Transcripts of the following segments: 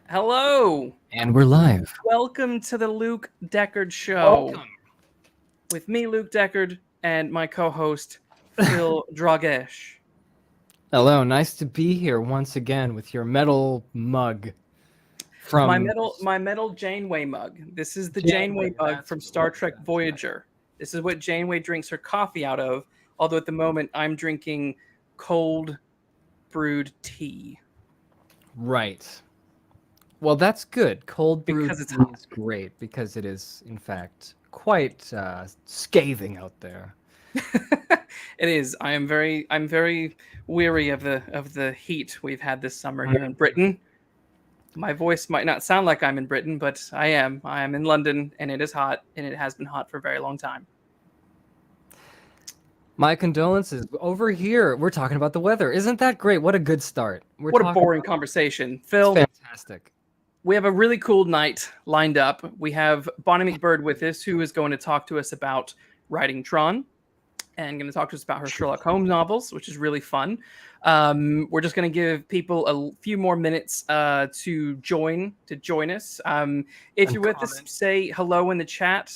Hello. And we're live. Welcome to the Luke Deckard Show Welcome. with me, Luke Deckard, and my co-host, Phil Dragash. Hello, nice to be here once again with your metal mug from My metal Janeway mug. This is the Janeway Janeway. mug That's from what it Star was. Trek That's right. Voyager. This is what Janeway drinks her coffee out of, although at the moment I'm drinking cold brewed tea Right. Well, that's good. Cold brewed because it's tea hot. is great because it is, in fact, quite scathing out there. It is. I'm very weary of the heat we've had this summer here in Britain. My voice might not sound like I'm in Britain, but I am. I am in London, and it is hot, and it has been hot for a very long time. My condolences. Over here, we're talking about the weather. Isn't that great? What a good start. We're What a talking boring conversation. It's Phil, fantastic. we have a really cool night lined up. We have Bonnie MacBird with us, who is going to talk to us about writing Tron and going to talk to us about her Sherlock Holmes novels, which is really fun. We're just going to give people a few more minutes to join us. If And you're with us, comment. say hello in the chat.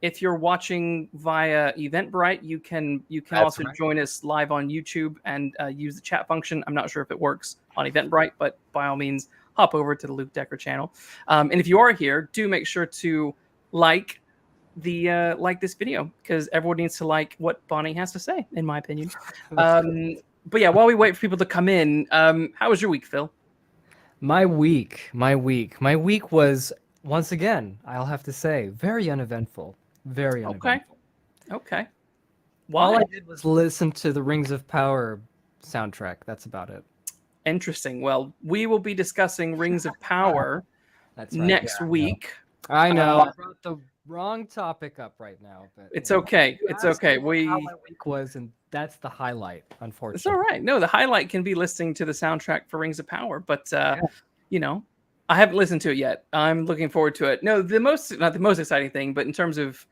If you're watching via Eventbrite, you can That's also right. join us live on YouTube and use the chat function. I'm not sure if it works on Eventbrite, but by all means, hop over to the Luke Deckard channel. And if you are here, do make sure to like this video because everyone needs to like what Bonnie has to say, in my opinion. But yeah, while we wait for people to come in, how was your week, Phil? My week was once again, I'll have to say, very uneventful. Very Okay, uneventful. okay. All Why? I did was listen to the Rings of Power soundtrack. That's about it. Interesting. Well, we will be discussing Rings of Power That's right. next Yeah, week. I know. Uh, I brought the wrong topic up right now, but it's okay. you It's asked okay. me how my week was, and that's the highlight, It's all unfortunately. right. No, the highlight can be listening to the soundtrack for Rings of Power, but Yeah. you know, I haven't listened to it yet. I'm looking forward to it. No, not the most exciting thing, but in terms of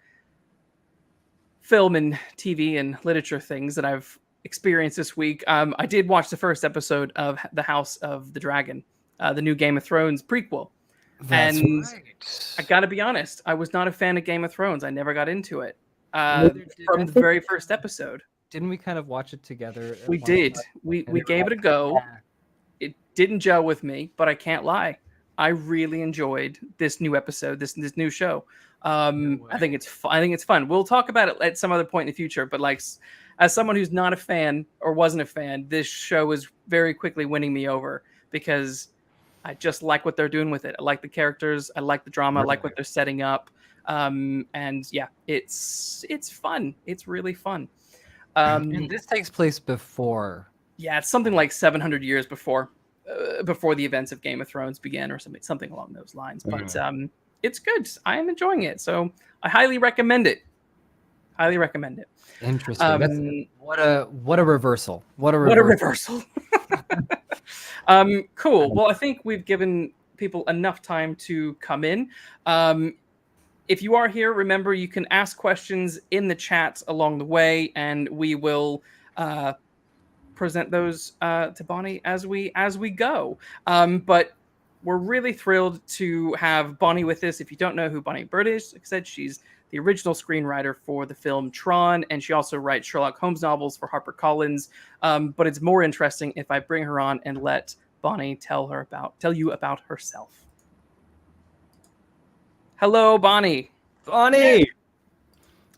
film and TV and literature things that I've experienced this week, I did watch the first episode of The House of the Dragon, the new Game of Thrones prequel. That's And I right. got to be honest, I was not a fan of Game of Thrones. I never got into it Neither did I from the think very first episode. didn't we kind of watch it together at We one did. point? We And we they were gave it a like, go. "Yeah." It didn't gel with me, but I can't lie. I really enjoyed this new episode, this new show. No I way. think I think it's fun. We'll talk about it at some other point in the future. But like, as someone who's not a fan or wasn't a fan, this show is very quickly winning me over because I just like what they're doing with it. I like the characters. I like the drama. I like what Right. they're setting up. And yeah, it's fun. It's really fun. And Um, this takes place before. yeah, it's something like 700 years before the events of Game of Thrones began, or something along those lines. But it's good. I am enjoying it, so I highly recommend it. Highly recommend it. Interesting. That's Um, what a reversal. What a what a reversal. reversal. Cool. Well, I think we've given people enough time to come in. If you are here, remember you can ask questions in the chat along the way, and we will present those to Bonnie as we go. But we're really thrilled to have Bonnie with us. If you don't know who Bonnie MacBird is, like I said, she's the original screenwriter for the film Tron, and she also writes Sherlock Holmes novels for Harper Collins. But it's more interesting if I bring her on and let Bonnie tell you about herself. Hello, Bonnie. Bonnie,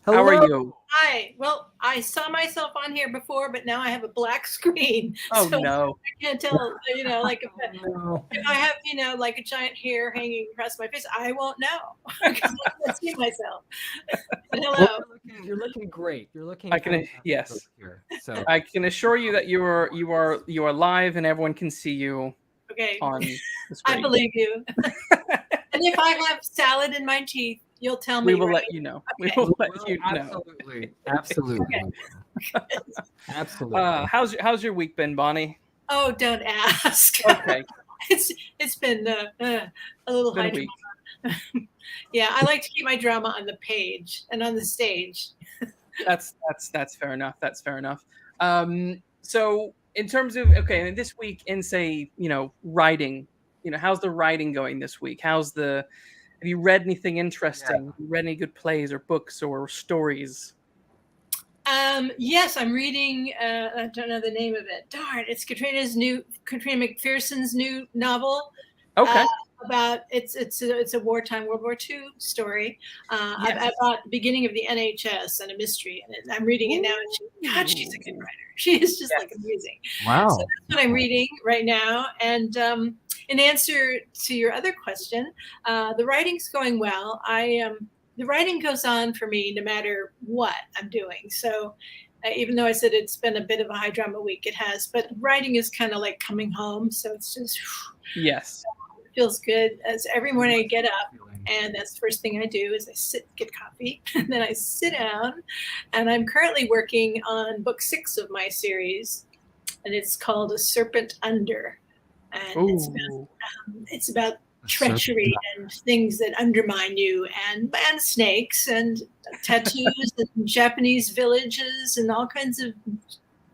How are hello. you? Hi. Well, I saw myself on here before, but now I have a black screen, Oh so no. I can't tell. Like No. if I have, like a giant hair hanging across my face, I won't know because I can't see myself. But hello. Well, you're looking great. You're looking. I can fantastic yes. over here. So I can assure you that you are live and everyone can see you Okay, on the I screen. believe you. And if I have salad in my teeth, you'll tell me. We will right? let you know. Okay. We will let you know. absolutely, absolutely, absolutely. How's your week been, Bonnie? Oh, don't ask. Okay, It's been a little been a high week. drama. Yeah, I like to keep my drama on the page and on the stage. That's fair enough. That's fair enough. So in terms of this week in say writing, how's the writing going this week? Have you read anything interesting? Have you read any good plays or books or stories? Yes, I'm reading. I don't know the name of it. Darn, it's Katrina McPherson's new novel. Okay. About it's a wartime World War II story about the beginning of the NHS and a mystery. And I'm reading it now. And she's a good writer. She is just like amazing. Wow. So that's what I'm reading right now. And in answer to your other question, the writing's going well. The writing goes on for me no matter what I'm doing. So even though I said it's been a bit of a high drama week, it has. But writing is kind of like coming home. So it's just yes. Feels good. As every morning I get up, and that's the first thing I do is I get coffee, and then I sit down, and I'm currently working on book 6 of my series, and it's called A Serpent Under, and it's about treachery and things that undermine you, and snakes and tattoos and Japanese villages and all kinds of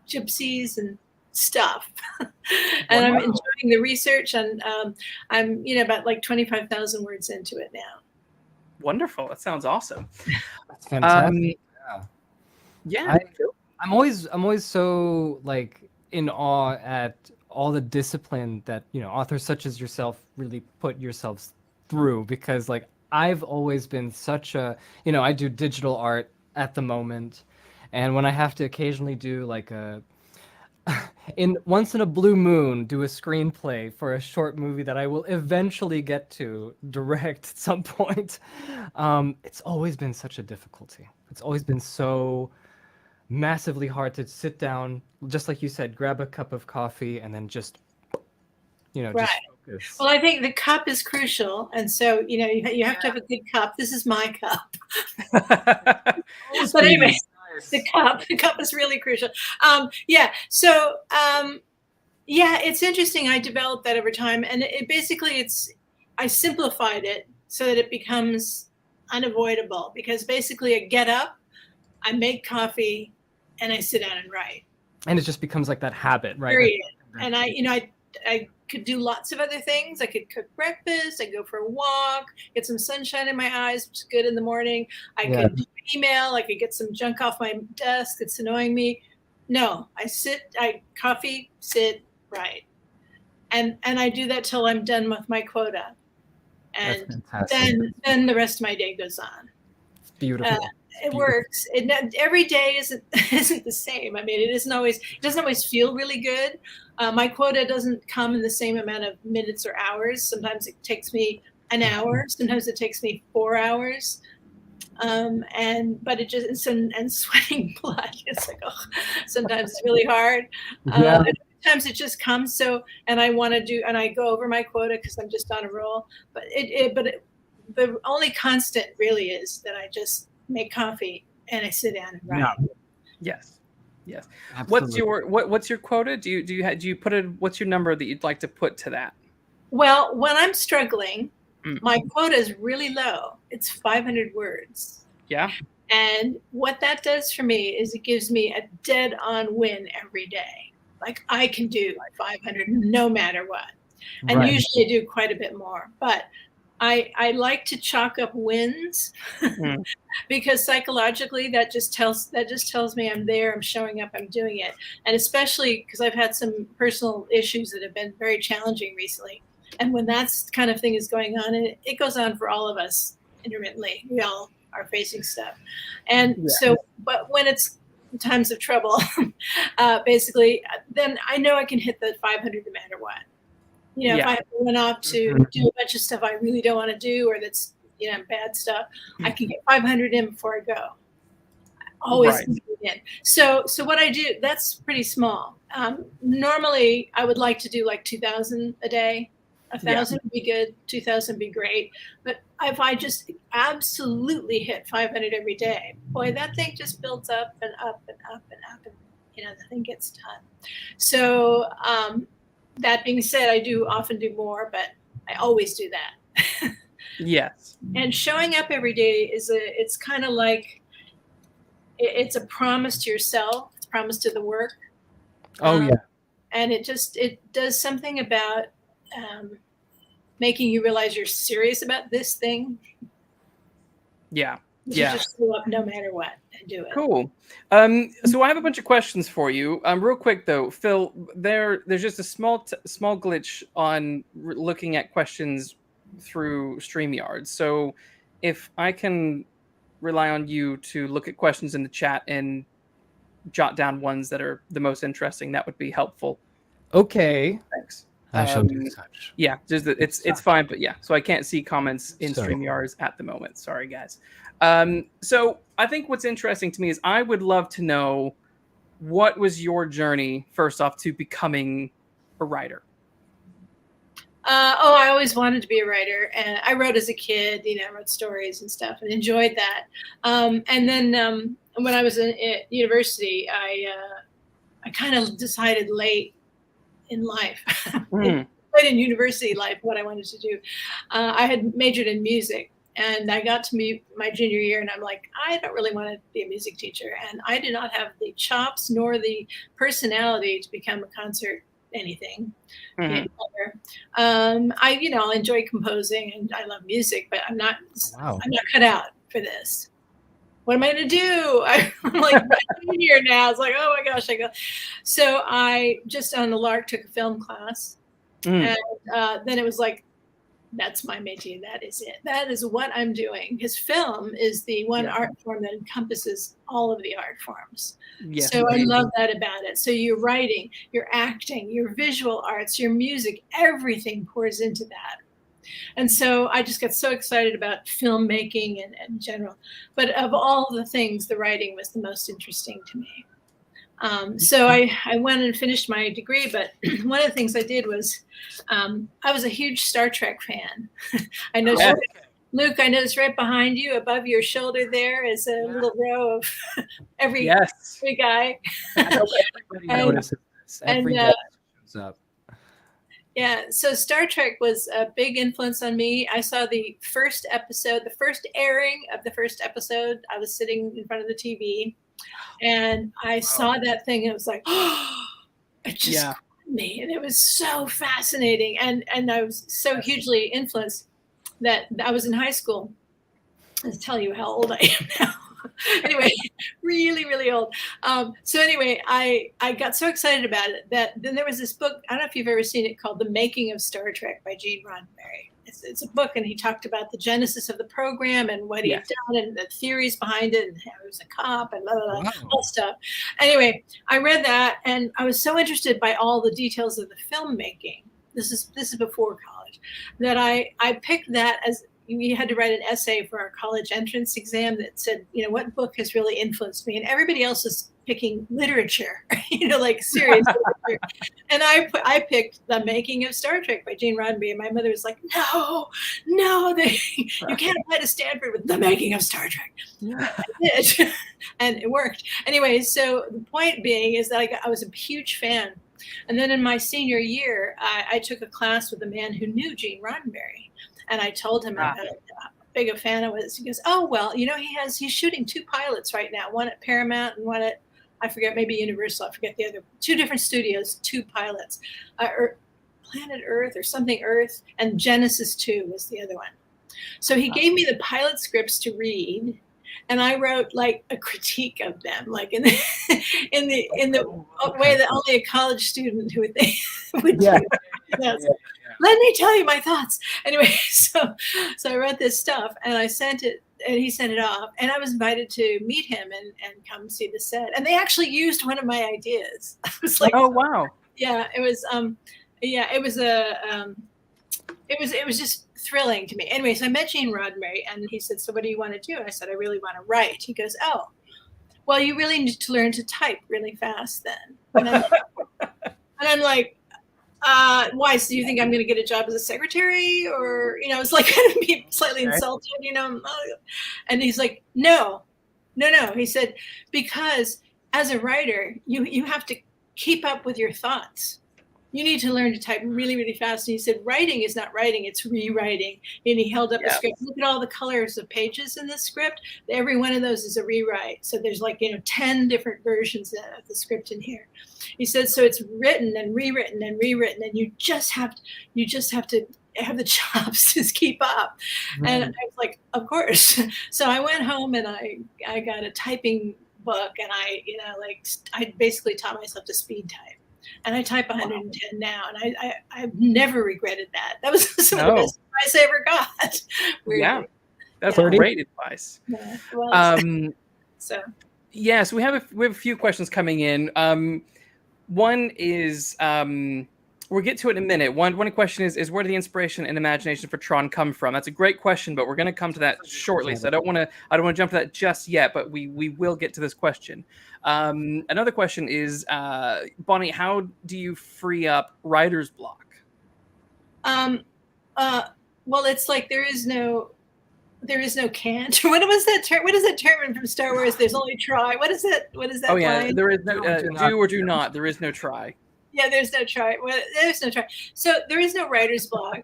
gypsies and stuff. And I'm enjoying the research, and I'm about like 25,000 words into it now. Wonderful. That sounds awesome. That's fantastic. Yeah. I'm always so like in awe at all the discipline that authors such as yourself really put yourselves through, because like I've always been such a I do digital art at the moment, and when I have to occasionally do like once in a blue moon do a screenplay for a short movie that I will eventually get to direct at some point, it's always been such a difficulty. It's always been so massively hard to sit down, just like you said, grab a cup of coffee and then just just focus. Well, I think the cup is crucial, and so you have to have a good cup. This is my cup. But anyway, the cup is really crucial. So it's interesting. I developed that over time, and I simplified it so that it becomes unavoidable, because basically I get up, I make coffee, and I sit down and write. And it just becomes like that habit, right? Period. And I could do lots of other things. I could cook breakfast. I go for a walk, get some sunshine in my eyes, which is good in the morning. I could do email. I could get some junk off my desk that's annoying me. No, coffee, sit, write. And I do that till I'm done with my quota. And then the rest of my day goes on. It's beautiful. It works. Every day isn't the same. I mean, it doesn't always feel really good. My quota doesn't come in the same amount of minutes or hours. Sometimes it takes me an hour. Sometimes it takes me 4 hours. But it just and sweating blood. It's like, sometimes it's really hard. Sometimes it just comes. And I want to do, and I go over my quota because I'm just on a roll. But the only constant really is that I just make coffee and I sit down and write. Yes. Absolutely. What's your quota? Do you put what's your number that you'd like to put to that? Well, when I'm struggling, my quota is really low. It's 500 words. Yeah. And what that does for me is it gives me a dead-on win every day. Like I can do 500 no matter what. And usually I do quite a bit more. But I like to chalk up wins because psychologically that just tells me I'm there, I'm showing up, I'm doing it. And especially because I've had some personal issues that have been very challenging recently. And when that kind of thing is going on, and it goes on for all of us intermittently, we all are facing stuff. And but when it's times of trouble, basically, then I know I can hit the 500 no matter what. If I went off to do a bunch of stuff I really don't want to do, or that's bad stuff, I can get 500 in before I go. Always in. So what I do, that's pretty small. Normally, I would like to do like 2,000 a day. 1,000 would be good. 2,000 would be great. But if I just absolutely hit 500 every day, boy, that thing just builds up and up and up and up, and the thing gets done. So. That being said, I do often do more, but I always do that. Yes. And showing up every day it's kind of like, it's a promise to yourself. It's a promise to the work. And it does something about making you realize you're serious about this thing. Yeah. You should just show up no matter what and do it. Cool. So I have a bunch of questions for you. Real quick though, Phil, there's just a small glitch on looking at questions through StreamYard. So if I can rely on you to look at questions in the chat and jot down ones that are the most interesting, that would be helpful. Okay. Thanks. I shall do such. Yeah, just it's fine, but yeah. So I can't see comments in StreamYards at the moment. Sorry, guys. So I think what's interesting to me is I would love to know, what was your journey first off to becoming a writer? I always wanted to be a writer, and I wrote as a kid. I wrote stories and stuff, and enjoyed that. And then when I was at university, I kind of decided late in life, late in university life, what I wanted to do. I had majored in music, and I got to my junior year, and I'm like, I don't really want to be a music teacher, and I did not have the chops nor the personality to become a concert anything. I enjoy composing and I love music, but I'm not cut out for this. What am I going to do? I'm like here now. It's like, oh my gosh, So I just on the lark took a film class, and then it was like, that's my métier. That is it. That is what I'm doing. Because film is the one art form that encompasses all of the art forms. Yes, so I love that about it. So your writing, your acting, your visual arts, your music, everything pours into that. And so I just got so excited about filmmaking and in general. But of all the things, the writing was the most interesting to me. So I went and finished my degree, but one of the things I did was I was a huge Star Trek fan. I know, Luke, I noticed right behind you, above your shoulder there is a little row of every guy. Everybody notices this. Every guy shows up. Yeah, so Star Trek was a big influence on me. I saw the first episode, the first airing of the first episode. I was sitting in front of the TV. And I saw that thing, and it was like, oh, it just grabbed me, and it was so fascinating. And I was so hugely influenced that I was in high school. I'll tell you how old I am now. Anyway, really, really old. So anyway, I got so excited about it that then there was this book, I don't know if you've ever seen it, called The Making of Star Trek by Gene Roddenberry. It's a book, and he talked about the genesis of the program and what he had done and the theories behind it, and how he was a cop and blah, blah, blah, all stuff. Anyway, I read that, and I was so interested by all the details of the filmmaking. This is before college, that I picked that as, we had to write an essay for our college entrance exam that said, what book has really influenced me? And everybody else is picking literature, like serious literature. And I picked The Making of Star Trek by Gene Roddenberry. And my mother was like, no, you can't apply to Stanford with The Making of Star Trek. I did, and it worked. Anyway, so the point being is that I was a huge fan. And then in my senior year, I took a class with a man who knew Gene Roddenberry. And I told him how big a fan I was. He goes, oh, well, he's shooting 2 pilots right now, one at Paramount and one at, I forget, maybe Universal. I forget the other, 2 different studios, 2 pilots, Planet Earth or something Earth, and Genesis 2 was the other one. So he gave me the pilot scripts to read, and I wrote like a critique of them, like in the way that only a college student would do. Let me tell you my thoughts. Anyway, so I wrote this stuff, and I sent it, and he sent it off, and I was invited to meet him and come see the set. And they actually used one of my ideas. I was like, oh wow, yeah, it was it was just thrilling to me. Anyway, so I met Gene Roddenberry, and he said, so what do you want to do? And I said, I really want to write. He goes, oh, well, you really need to learn to type really fast then. And I'm like, why? So do you think I'm going to get a job as a secretary? Or, it's like kind of be slightly insulted, And he's like, no. He said, because as a writer, you have to keep up with your thoughts. You need to learn to type really, really fast. And he said, writing is not writing, it's rewriting. And he held up a script. Look at all the colors of pages in this script. Every one of those is a rewrite. So there's 10 different versions of the script in here. He said, so it's written and rewritten and rewritten. And you just have to have the chops to keep up. And I was like, of course. So I went home and I got a typing book, and I basically taught myself to speed type. And I type 110 now, and I've never regretted that. That was some of the best advice I ever got. Weirdly. Yeah, that's great advice. Yeah, well, so we have a few questions coming in. One is we'll get to it in a minute. One question is where did the inspiration and imagination for Tron come from? That's a great question, but we're going to come to that shortly. So I don't want to jump to that just yet, but we will get to this question. Another question is, Bonnie, how do you free up writer's block? Well, it's like there is no can't. What was that term? What is that term from Star Wars? There's only try. What is that? What is that? Oh yeah, line? there is no do or do not. There is no try. Yeah, there's no try. Well, there's no try. So there is no writer's block.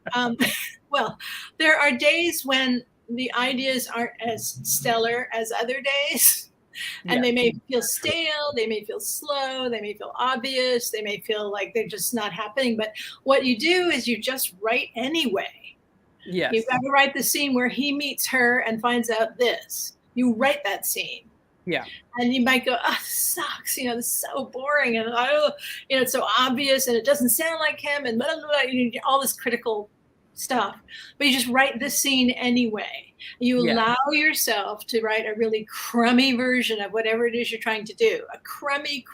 Well, there are days when the ideas aren't as stellar as other days, and they may feel stale, they may feel slow, they may feel obvious, they may feel like they're just not happening. But what you do is you just write anyway. Yes. You've got to write the scene where he meets her and finds out this. You write that scene. Yeah. And you might go, oh, this sucks. This is so boring. And, it's so obvious and it doesn't sound like him and blah, blah, blah, all this critical stuff. But you just write the scene anyway. You allow yourself to write a really crummy version of whatever it is you're trying to do. A crummy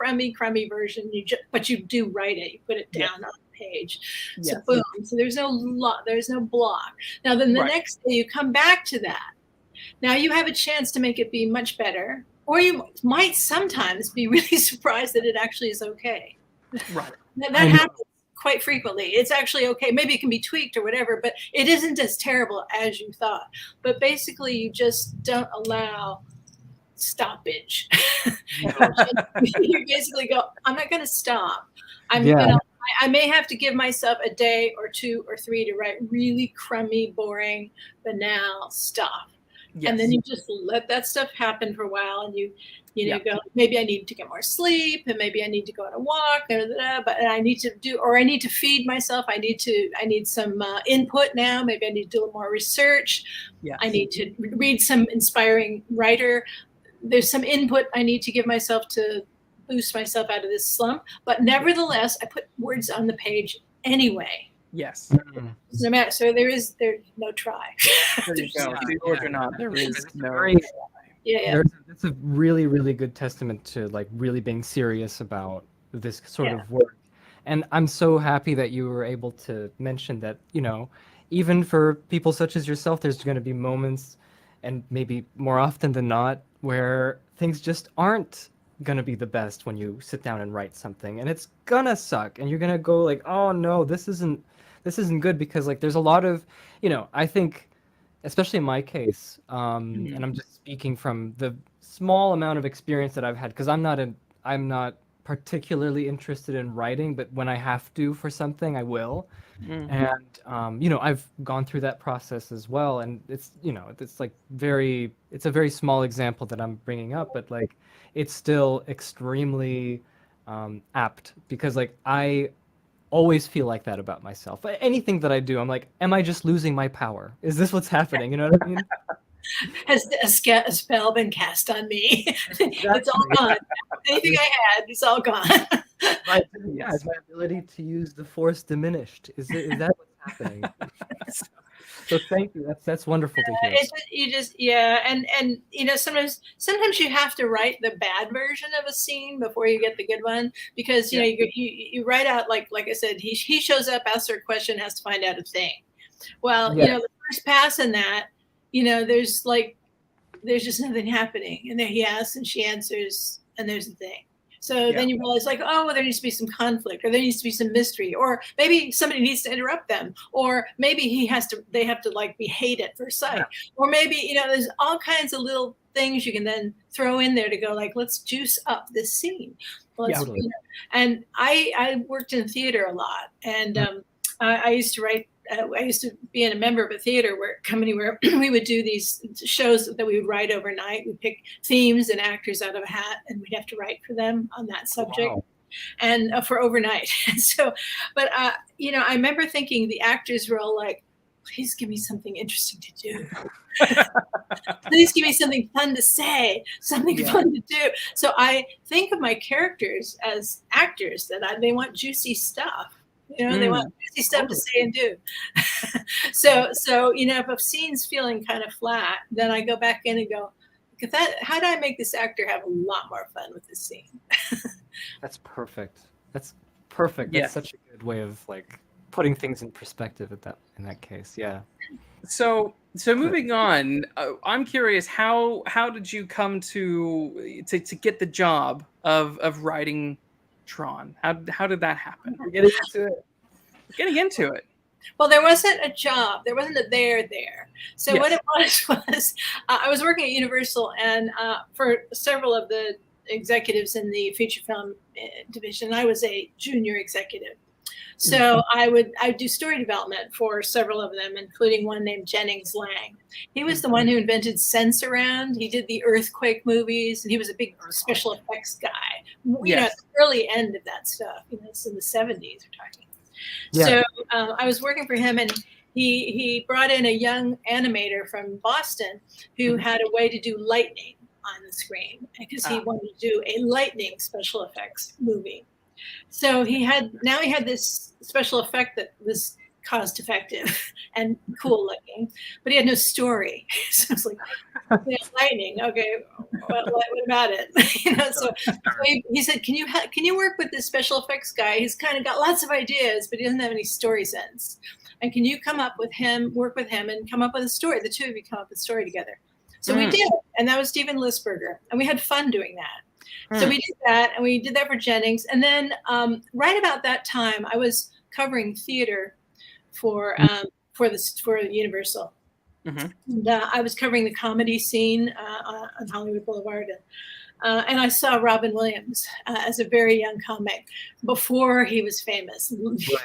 version. But you do write it. You put it down on the page. So boom. So there's no block. Now then the next day you come back to that. Now you have a chance to make it be much better. Or you might sometimes be really surprised that it actually is okay. Right. That happens quite frequently. It's actually okay. Maybe it can be tweaked or whatever, but it isn't as terrible as you thought. But basically, you just don't allow stoppage. You basically go, I'm not going to stop. I may have to give myself a day or 2 or 3 to write really crummy, boring, banal stuff. Yes. And then you just let that stuff happen for a while, and you go, maybe I need to get more sleep, and maybe I need to go on a walk, but I need to feed myself. I need some input now. Maybe I need to do a little more research. Yes. I need to read some inspiring writer. There's some input I need to give myself to boost myself out of this slump. But nevertheless, I put words on the page anyway. Yes. No matter. So there's no try. There you go. Do or not. There is no try. Yeah. That's a really, really good testament to like really being serious about this sort of work. And I'm so happy that you were able to mention that, even for people such as yourself, there's going to be moments, and maybe more often than not, where things just aren't going to be the best when you sit down and write something, and it's gonna suck, and you're going to go like, oh no, this isn't good, because like there's a lot of, I think, especially in my case, and I'm just speaking from the small amount of experience that I've had, because I'm not particularly interested in writing, but when I have to for something, I will. And I've gone through that process as well, and it's it's a very small example that I'm bringing up, but like it's still extremely apt, because like I always feel like that about myself. Anything that I do, I'm like, am I just losing my power? Is this what's happening? You know what I mean? Has a spell been cast on me? It's all gone. Anything I had, it's all gone. Is my ability to use the force diminished? Is that what's happening? So thank you. That's wonderful to hear. And sometimes you have to write the bad version of a scene before you get the good one, because you write out like I said, he shows up, asks her a question, has to find out a thing. Well, the first pass in that, there's just nothing happening, and there he asks and she answers, and there's the thing. So then you realize like, oh, well, there needs to be some conflict, or there needs to be some mystery, or maybe somebody needs to interrupt them, or maybe they have to like be hate at first sight, or maybe, there's all kinds of little things you can then throw in there to go like, let's juice up this scene. And I worked in theater a lot, and I used to write. I used to be a member of a theater company where we would do these shows that we would write overnight. We'd pick themes and actors out of a hat, and we'd have to write for them on that subject. Wow. And for overnight. I remember thinking the actors were all like, please give me something interesting to do. Please give me something fun to say, something fun to do. So I think of my characters as actors that they want juicy stuff. You know, they want juicy stuff to say and do. So you know, if a scene's feeling kind of flat, then I go back in and go, how do I make this actor have a lot more fun with this scene? That's perfect. That's perfect. Yeah. That's such a good way of like putting things in perspective in that case. Yeah. So moving on, I'm curious, how did you come to get the job of writing Tron? How did that happen? Getting into it. Well, there wasn't a job. There wasn't a there. So what it was I was working at Universal, and for several of the executives in the feature film division, I was a junior executive. So I'd do story development for several of them, including one named Jennings Lang. He was the one who invented Sense Around. He did the earthquake movies, and he was a big special effects guy. You know, at the early end of that stuff. You know, it's in the 70s we're talking. Yeah. So I was working for him, and he brought in a young animator from Boston who had a way to do lightning on the screen because he wanted to do a lightning special effects movie. So he had this special effect that was cost effective and cool looking, but he had no story. So it's like, lightning. Okay, what about it? You know, so he said, "Can you work with this special effects guy? He's kind of got lots of ideas, but he doesn't have any story sense. And can you work with him, and come up with a story? The two of you come up with a story together." So we did, and that was Steven Lisberger, and we had fun doing that. So we did that, and we did that for Jennings, and then right about that time, I was covering theater for Universal. And, I was covering the comedy scene on Hollywood Boulevard, and I saw Robin Williams as a very young comic before he was famous,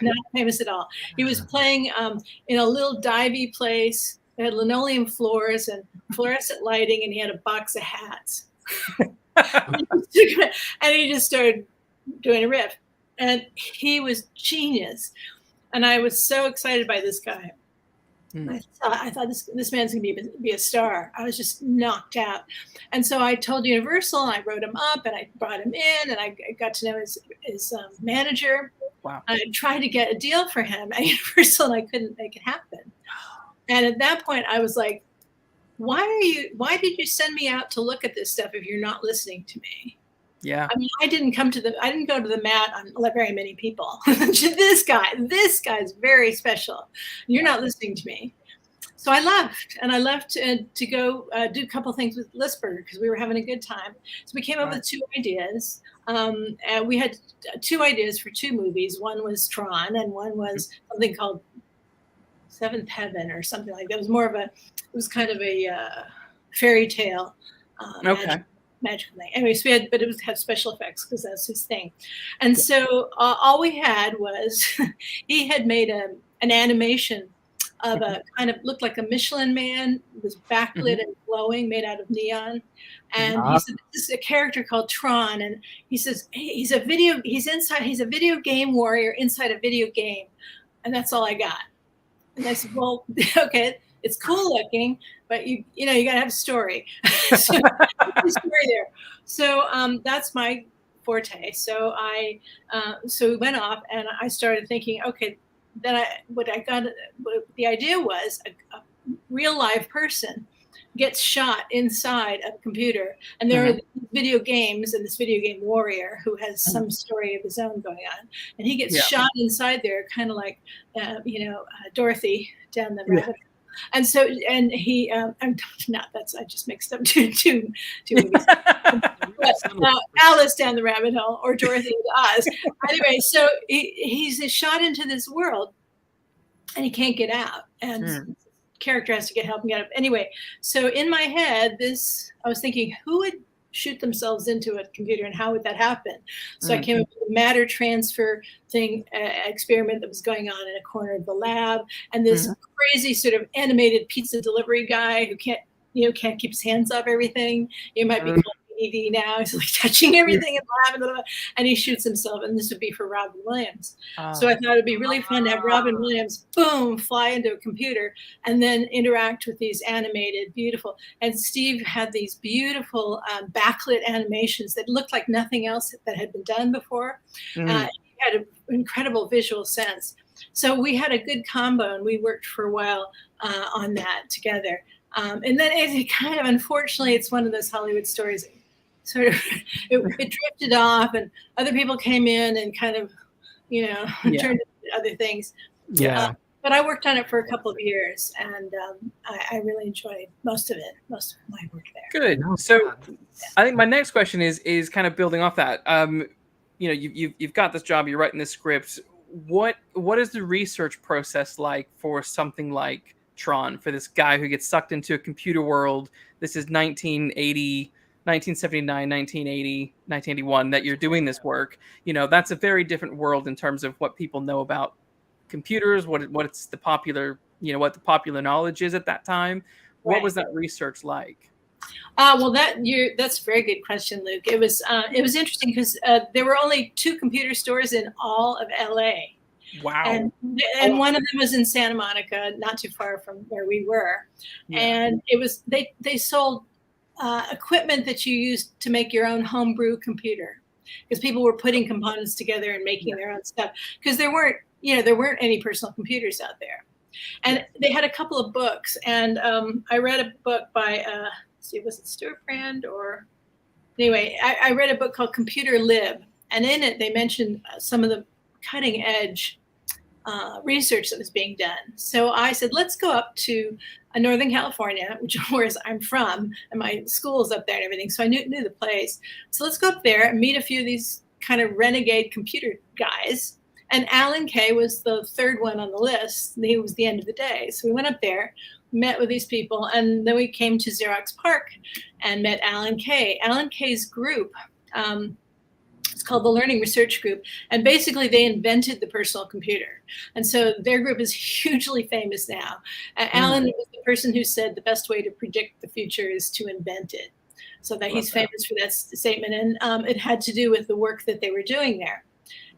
not famous at all. He was playing in a little divey place. It had linoleum floors and fluorescent lighting, and he had a box of hats. And he just started doing a riff, and he was genius. And I was so excited by this guy. I thought this man's going to be a star. I was just knocked out. And so I told Universal, and I wrote him up, and I brought him in, and I got to know his manager. Wow. I tried to get a deal for him at Universal, and I couldn't make it happen. And at that point, I was like, why did you send me out to look at this stuff if you're not listening to me? Yeah. I mean, I didn't go to the mat on very many people. This guy's very special. You're not listening to me. So I left to go do a couple things with Lisberger because we were having a good time. So we came up with two ideas. And we had two ideas for two movies. One was Tron, and one was something called Seventh Heaven or something like that. It was kind of a fairy tale. Magical thing. Anyways, but it would have special effects because that's his thing. And so all we had was he had made an animation of a kind of looked like a Michelin man. It was backlit and glowing, made out of neon. And he said, "This is a character called Tron." And he says, hey, he's a video game warrior inside a video game. And that's all I got. And I said, well, okay, it's cool looking, but you got to have a story. So, So that's my forte. So we went off, and I started thinking, okay, then what the idea was a real live person gets shot inside a computer, and there are video games and this video game warrior who has some story of his own going on, and he gets shot inside there, kind of like Dorothy down the rabbit hole. And so, and he, I just mixed up two movies. Alice Down the Rabbit Hole or Dorothy in Oz. Anyway, so he's shot into this world, and he can't get out. And character has to get help and get up. Anyway, so in my head, I was thinking, who would shoot themselves into a computer, and how would that happen? So I came up with a matter transfer thing, experiment that was going on in a corner of the lab, and this crazy sort of animated pizza delivery guy who can't keep his hands off everything. You might be called ADD now. He's like touching everything in the lab, and he shoots himself. And this would be for Robin Williams. So I thought it'd be really fun to have Robin Williams, boom, fly into a computer and then interact with these animated, beautiful. And Steve had these beautiful backlit animations that looked like nothing else that had been done before. He had an incredible visual sense. So we had a good combo, and we worked for a while on that together. And then it kind of, unfortunately, it's one of those Hollywood stories. Sort of, it drifted off, and other people came in and kind of, turned into other things. Yeah. But I worked on it for a couple of years, and I really enjoyed most of my work there. Good. So I think my next question is kind of building off that. You've got this job, you're writing this script. What is the research process like for something like Tron, for this guy who gets sucked into a computer world? This is 1980, 1979, 1980, 1981 that you're doing this work. That's a very different world in terms of what people know about computers, what's the popular, what the popular knowledge is at that time. What was that research like? Well, that's a very good question, Luke. It was interesting because there were only 2 computer stores in all of LA. Wow. And one of them was in Santa Monica, not too far from where we were. Yeah. And it was they sold equipment that you used to make your own homebrew computer, because people were putting components together and making their own stuff, because there weren't any personal computers out there. And they had a couple of books, and I read a book by was it Stuart Brand or anyway, I read a book called Computer Lib, and in it they mentioned some of the cutting edge research that was being done. So I said, let's go up to Northern California, which is where I'm from, and my school's up there and everything. So I knew the place. So let's go up there and meet a few of these kind of renegade computer guys. And Alan Kay was the 3rd one on the list. He was the end of the day. So we went up there, met with these people, and then we came to Xerox Park and met Alan Kay. Alan Kay's group, it's called the Learning Research Group, and basically they invented the personal computer. And so their group is hugely famous now. Alan was the person who said the best way to predict the future is to invent it. So that he's famous for that statement. And it had to do with the work that they were doing there.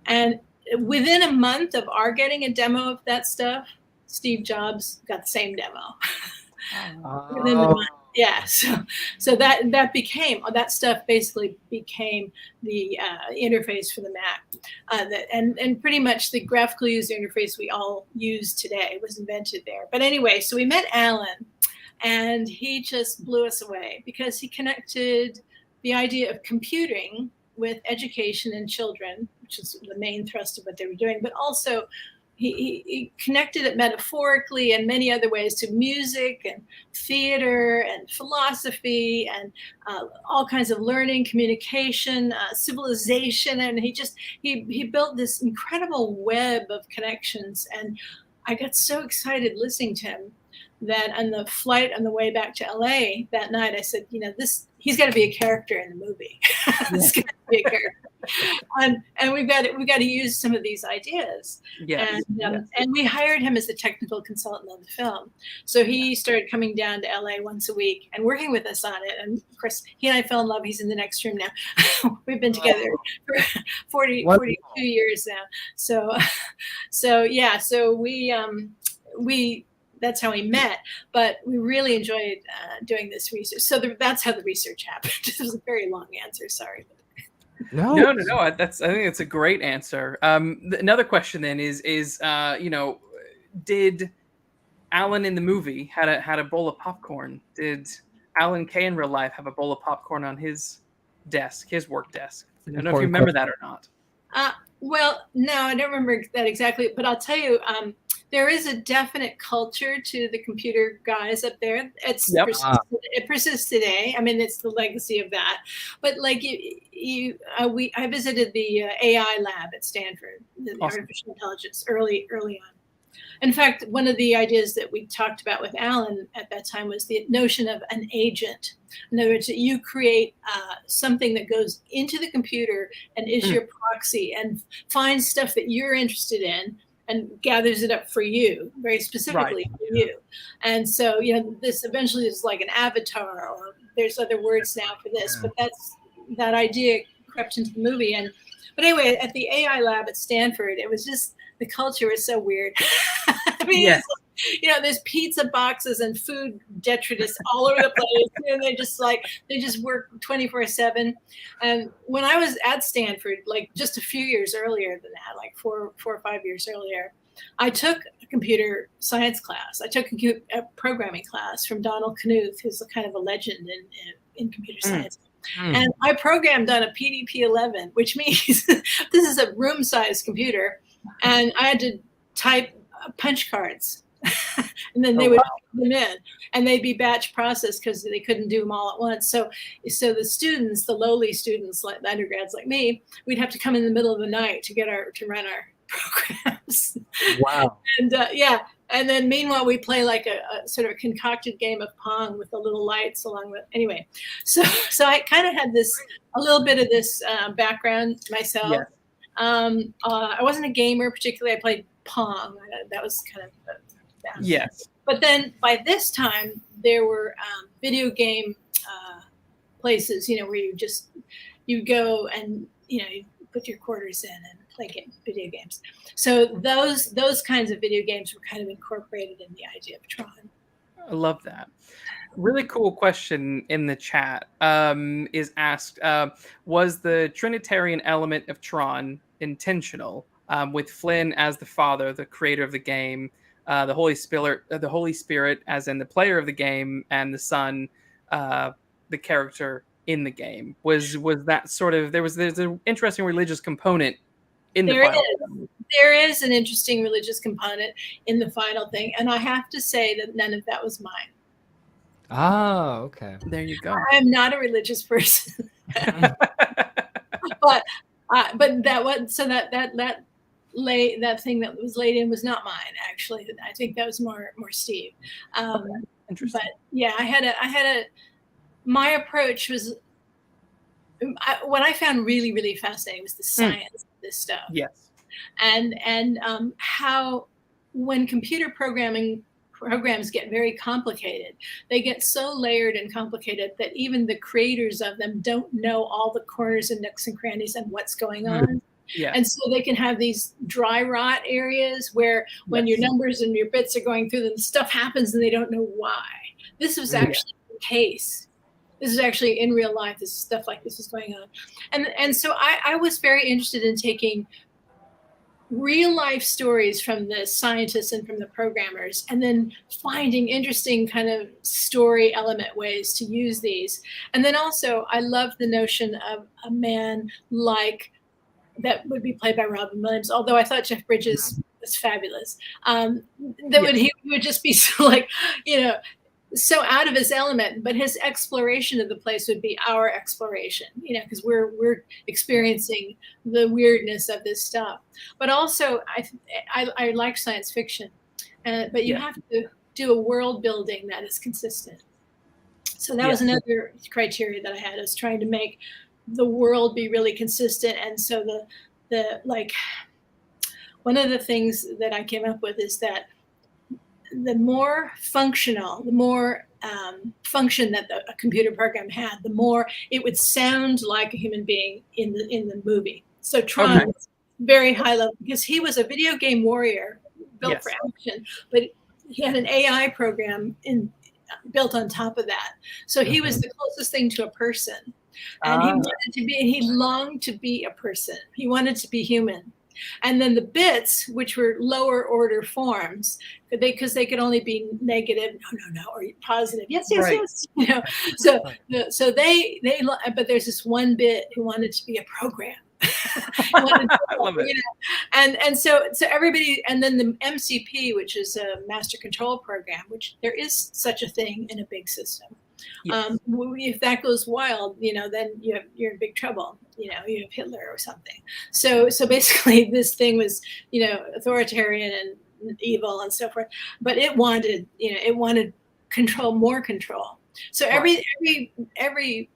And within a month of our getting a demo of that stuff, Steve Jobs got the same demo. Within the month. Yeah, so that stuff basically became the interface for the Mac, and pretty much the graphical user interface we all use today was invented there. But anyway, so we met Alan, and he just blew us away because he connected the idea of computing with education and children, which is the main thrust of what they were doing, but also he connected it metaphorically and many other ways to music and theater and philosophy and all kinds of learning, communication, civilization. And he built this incredible web of connections. And I got so excited listening to him that on the flight on the way back to LA that night, I said, he's got to be a character in the movie. He's got to be a character. And we've got to use some of these ideas. Yes, and we hired him as the technical consultant on the film. So he started coming down to LA once a week and working with us on it. And of course, he and I fell in love. He's in the next room now. We've been together for 42 years now. So we that's how we met, but we really enjoyed doing this research. So that's how the research happened. This was a very long answer. Sorry. No. I think it's a great answer. Another question then is did Alan in the movie had a bowl of popcorn? Did Alan Kay in real life have a bowl of popcorn on his desk, his work desk? I don't know if you remember that or not. Well, no, I don't remember that exactly, but I'll tell you, there is a definite culture to the computer guys up there. It persists today. I mean, it's the legacy of that. But like I visited the AI lab at Stanford, the artificial intelligence early on. In fact, one of the ideas that we talked about with Alan at that time was the notion of an agent. In other words, that you create something that goes into the computer and is your proxy and finds stuff that you're interested in and gathers it up for you, very specifically for you. And so, this eventually is like an avatar or there's other words now for this, but that idea crept into the movie. But anyway, at the AI lab at Stanford, it was just, the culture is so weird. I mean, Yes. there's pizza boxes and food detritus all over the place, and they just work 24/7. And when I was at Stanford, like just a few years earlier than that, like four or 5 years earlier, I took a computer science class. I took a programming class from Donald Knuth, who's kind of a legend in computer science. And I programmed on a PDP-11, which means this is a room-sized computer, and I had to type punch cards, and then they would put them in, and they'd be batch processed because they couldn't do them all at once. So the students, the lowly students, like the undergrads like me, we'd have to come in the middle of the night to run our programs. Wow. And and then meanwhile we play like a sort of a concocted game of Pong with the little lights along the, anyway. So I kind of had a little bit of this background myself. Yes. I wasn't a gamer particularly. I played Pong. That was kind of Yes. But then by this time there were video game places, where you go and you put your quarters in and play video games. So those kinds of video games were kind of incorporated in the idea of Tron. I love that. Really cool question in the chat is asked, was the Trinitarian element of Tron intentional, with Flynn as the father, the creator of the game, the Holy Spirit as in the player of the game, and the Son, the character in the game? Was that sort of, there's an interesting religious component in the final thing. There is an interesting religious component in the final thing, and I have to say that none of that was mine. Oh, okay. There you go. I am not a religious person. but that thing that was laid in was not mine, actually. I think that was more Steve. Interesting. But yeah, my approach was, what I found really, really fascinating was the science of this stuff. Yes. And how, when computer programs get very complicated, they get so layered and complicated that even the creators of them don't know all the corners and nooks and crannies and what's going on. Yeah. And so they can have these dry rot areas where when your numbers and your bits are going through them, stuff happens and they don't know why. This was actually the case. This is actually in real life. This stuff like this is going on. And so I was very interested in taking real life stories from the scientists and from the programmers, and then finding interesting kind of story element ways to use these. And then also I love the notion of a man like that would be played by Robin Williams, although I thought Jeff Bridges was fabulous. He would just be so so out of his element, but his exploration of the place would be our exploration, because we're experiencing the weirdness of this stuff. But also, I like science fiction, but you have to do a world building that is consistent. So that was another criteria that I had, is trying to make the world be really consistent. And so one of the things that I came up with is that the more functional, the more function that a computer program had, the more it would sound like a human being in the movie. So Tron was very high level, because he was a video game warrior built for action, but he had an AI program built on top of that. So he was the closest thing to a person, and he longed to be a person. He wanted to be human. And then the bits, which were lower order forms, because they could only be negative, no, or positive, yes. So they but there's this one bit who wanted to be a program. I love it. And so everybody, and then the MCP, which is a master control program, which there is such a thing in a big system. Yes. If that goes wild, then you're in big trouble. You have Hitler or something. So basically, this thing was, authoritarian and evil and so forth. But it wanted control, more control. So every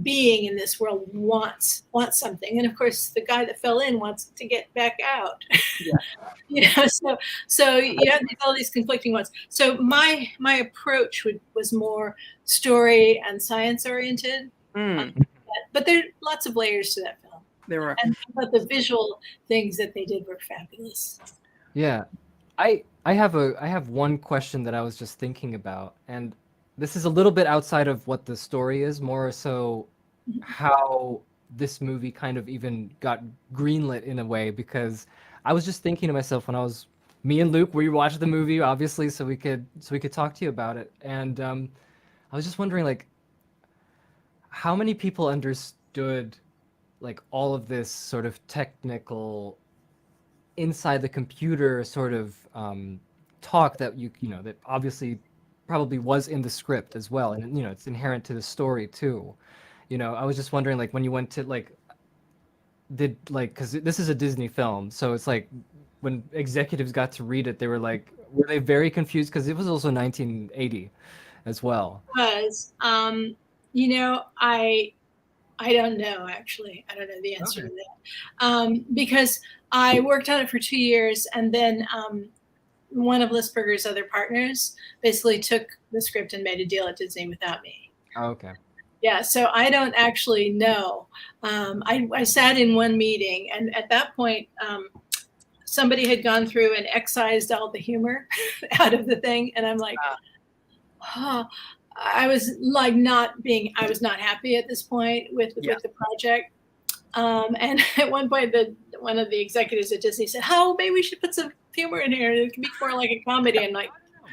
being in this world wants something, and of course the guy that fell in wants to get back out. Yeah. So you have all these conflicting ones. So my approach was more story and science oriented, but there are lots of layers to that film. There are, but the visual things that they did were fabulous. Yeah, I have one question that I was just thinking about, and this is a little bit outside of what the story is, more so how this movie kind of even got greenlit in a way, because I was just thinking to myself when me and Luke, we watched the movie obviously so we could talk to you about it, and I was just wondering, like, how many people understood like all of this sort of technical inside the computer sort of talk that you know that obviously probably was in the script as well, and you know it's inherent to the story too. You know, I was just wondering, like, when you went to because this is a Disney film, so it's like when executives got to read it, they were like, were they very confused, because it was also 1980 as well? You know, I don't know, actually. I don't know the answer to that, because I worked on it for 2 years, and then one of Listberger's other partners basically took the script and made a deal at Disney without me. Oh, okay. Yeah, so I don't actually know. I sat in one meeting, and at that point, somebody had gone through and excised all the humor out of the thing, and I'm like, I was like I was not happy at this point with the project. And at one point, one of the executives at Disney said, "Oh, maybe we should put some humor in here. It can be more like a comedy." I'm like,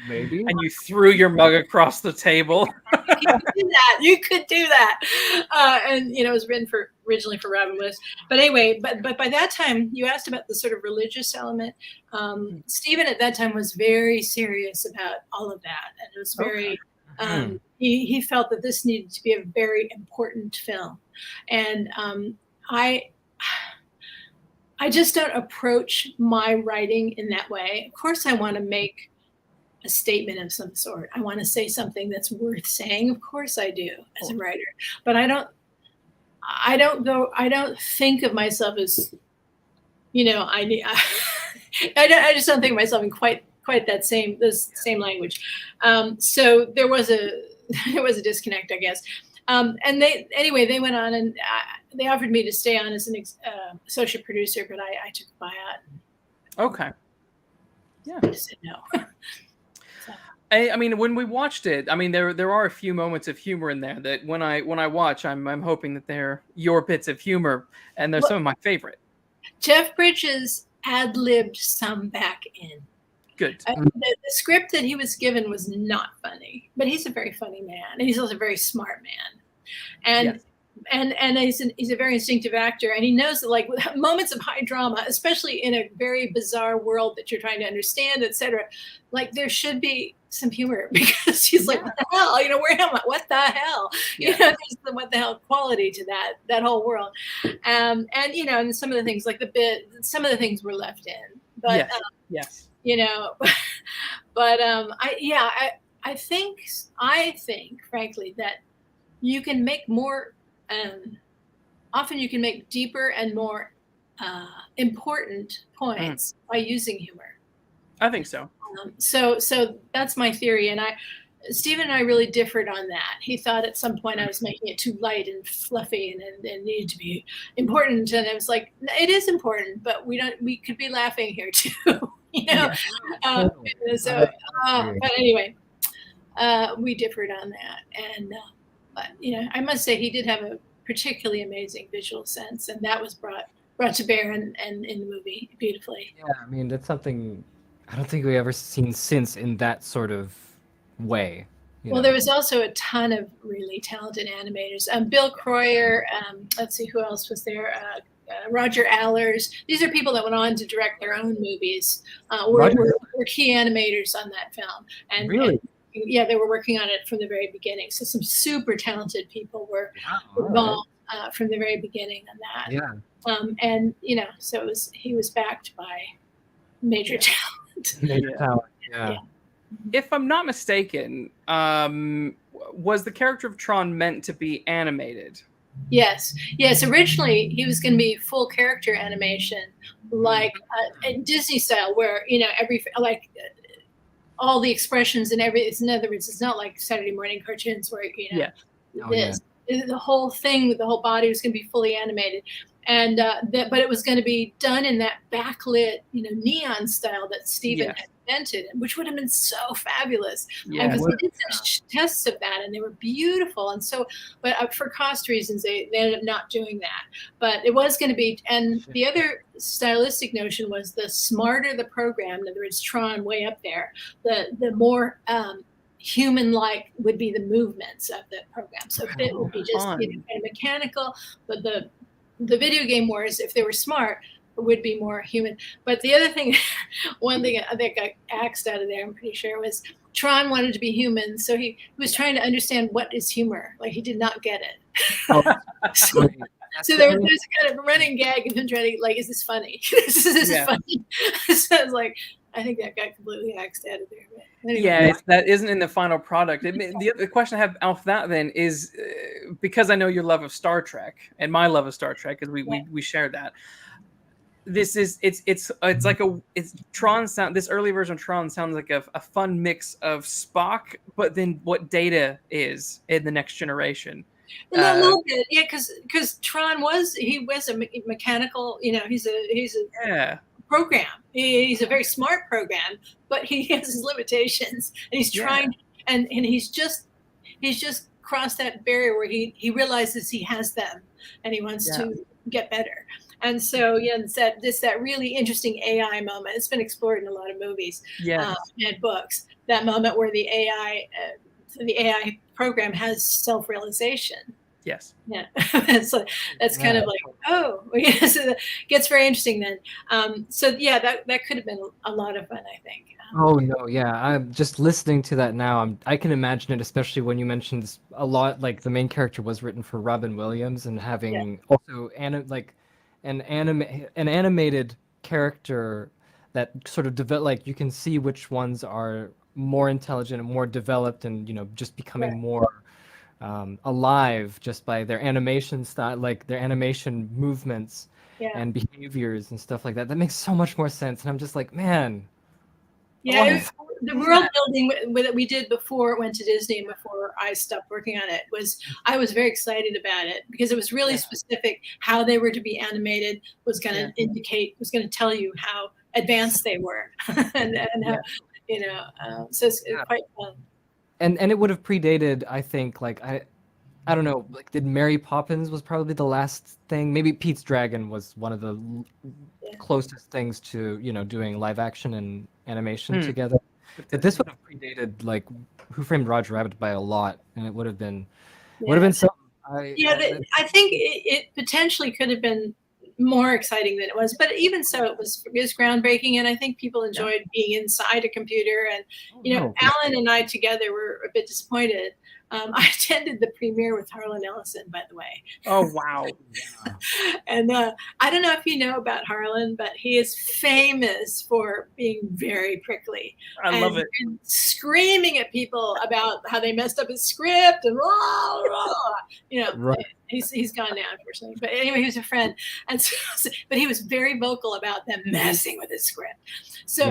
maybe. And you threw your mug across the table. You could do that. And you know, it was written originally for Robin Williams. But anyway, but by that time, you asked about the sort of religious element. Stephen at that time was very serious about all of that, and it was very. He felt that this needed to be a very important film, and I just don't approach my writing in that way. Of course, I want to make a statement of some sort. I want to say something that's worth saying. Of course, I do as a writer, but I don't think of myself as, you know, I just don't think of myself in quite that same language. So there was a disconnect, I guess. And they went on and they offered me to stay on as an associate producer, but I took a buyout. Okay. Yeah. I just said no. I mean, when we watched it, I mean, there are a few moments of humor in there that when I watch, I'm hoping that they're your bits of humor, and they're some of my favorite. Jeff Bridges ad-libbed some back in. Good. The script that he was given was not funny, but he's a very funny man, and he's also a very smart man, and he's a very instinctive actor, and he knows that, like, moments of high drama, especially in a very bizarre world that you're trying to understand, etc., like, there should be some humor, because he's like, what the hell, you know, where am I? What the hell? You know, there's the what the hell quality to that whole world, and you know, and some of the things, like some of the things were left in, but yes. You know, but I think frankly that you can make more. Often you can make deeper and more important points by using humor. I think so. So that's my theory, and Stephen and I really differed on that. He thought at some point I was making it too light and fluffy and needed to be important, and I was like, it is important, but we could be laughing here too. You know, but anyway, we differed on that, and but you know, I must say he did have a particularly amazing visual sense, and that was brought to bear in the movie beautifully. Yeah, I mean, that's something I don't think we've ever seen since in that sort of way. Well, there was also a ton of really talented animators. Bill Croyer. Let's see who else was there. Roger Allers. These are people that went on to direct their own movies. Were key animators on that film. And really? Yeah, they were working on it from the very beginning. So some super talented people were involved from the very beginning on that. Yeah. And you know, so he was backed by major talent. Major talent. Yeah. If I'm not mistaken, was the character of Tron meant to be animated? Yes. Yes. Originally, he was going to be full character animation, like Disney style, where every like all the expressions and everything. In other words, it's not like Saturday morning cartoons where this the whole thing, the whole body was going to be fully animated, and but it was going to be done in that backlit, neon style that Steven had invented, which would have been so fabulous. Because they did some tests of that, and they were beautiful. And so, but for cost reasons, they ended up not doing that. But it was going to be, and the other stylistic notion was the smarter the program, in other words, Tron way up there, the more human-like would be the movements of the program. So if it would be just kind of mechanical, but the video game wars, if they were smart, would be more human. But the other thing, one thing I think I axed out of there, I'm pretty sure, was Tron wanted to be human, so he was trying to understand what is humor. Like, he did not get it. So there's a kind of running gag of him trying to, like, is this funny? this is funny. So I was like, I think that got completely axed out of there. But anyway. That isn't in the final product. The question I have off that then is, because I know your love of Star Trek and my love of Star Trek, because we share that. This is it's like Tron sound. This early version of Tron sounds like a fun mix of Spock, but then what Data is in the Next Generation. A little bit, because Tron was a mechanical. He's a program. He's a very smart program, but he has his limitations, and he's trying, and he's just crossed that barrier where he realizes he has them, and he wants to get better. And so, it's that really interesting AI moment. It's been explored in a lot of movies and books. That moment where the AI program has self-realization. Yes. Yeah. So that's kind of like, so that gets very interesting then. That could have been a lot of fun, I think. Oh no, yeah. I'm just listening to that now. I can imagine it, especially when you mentioned this a lot. Like the main character was written for Robin Williams, and having also an animated character that sort of like you can see which ones are more intelligent and more developed, and just becoming more alive just by their animation style, like their animation movements and behaviors and stuff like that. That makes so much more sense, and I'm just like, man. Yeah, the world building that we did before it went to Disney and before I stopped working on it I was very excited about it, because it was really specific. How they were to be animated was going to tell you how advanced they were, and how, so it's quite fun. And it would have predated, I think, like I don't know, like did Mary Poppins was probably the last thing. Maybe Pete's Dragon was one of the closest things to doing live action and animation together. But this would have predated like Who Framed Roger Rabbit by a lot, and it would have been something. I think it potentially could have been more exciting than it was, but even so, it was groundbreaking, and I think people enjoyed being inside a computer. And Alan and I together were a bit disappointed. I attended the premiere with Harlan Ellison, by the way. Oh, wow. And I don't know if you know about Harlan, but he is famous for being very prickly. I love it. And screaming at people about how they messed up his script and he's gone now, unfortunately. But anyway, he was a friend. And but he was very vocal about them messing with his script. So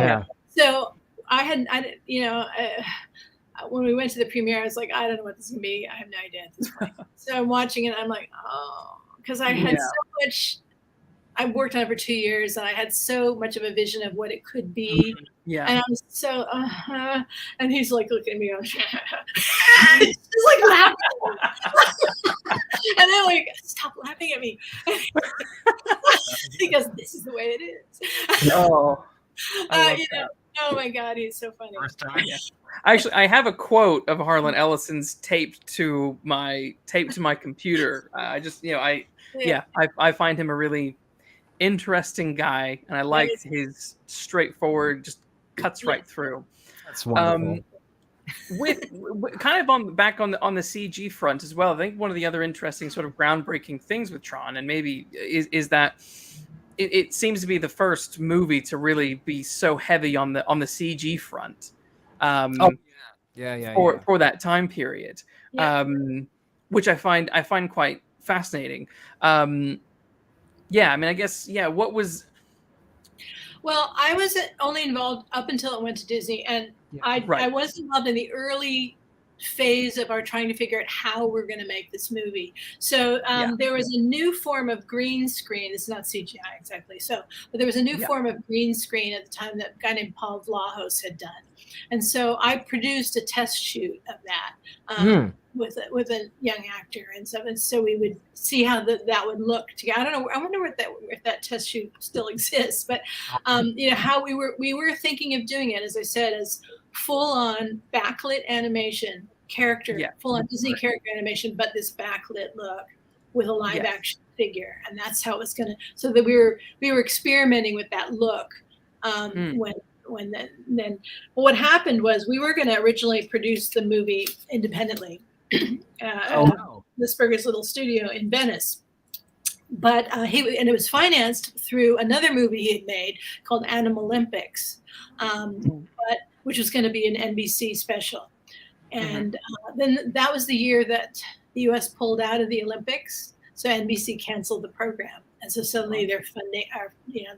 when we went to the premiere, I was like, I don't know what this is going to be. I have no idea at this point. So I'm watching it. I'm like, because I had so much. I worked on it for 2 years, and I had so much of a vision of what it could be. Yeah. And I was so, and he's like looking at me, he's just like laughing. And I'm like, stop laughing at me. He goes, this is the way it is. Oh, oh my God, he's so funny. First time. Yeah. Actually, I have a quote of Harlan Ellison's taped to my computer. I find him a really interesting guy, and I like his straightforward, just cuts right through. That's wonderful. With kind of back on the CG front as well, I think one of the other interesting sort of groundbreaking things with Tron, and maybe is that it seems to be the first movie to really be so heavy on the CG front. For that time period, which I find quite fascinating. Yeah, I mean, I guess, yeah, what was... Well, I was only involved up until it went to Disney, and I was involved in the early phase of our trying to figure out how we're going to make this movie. So there was a new form of green screen. It's not CGI exactly. But there was a new form of green screen at the time that a guy named Paul Vlahos had done. And so I produced a test shoot of that with a young actor and stuff. And so we would see how that would look together. I don't know. I wonder if that test shoot still exists. But how we were thinking of doing it, as I said, as full-on backlit animation character, full-on Disney character animation, but this backlit look with a live action figure, and that's how it's gonna. So that we were experimenting with that look. When then what happened was we were going to originally produce the movie independently, Lisberger's little studio in Venice. But it was financed through another movie he had made called Animal Olympics, which was going to be an NBC special. And then that was the year that the U.S. pulled out of the Olympics, so NBC canceled the program, and so suddenly their funding,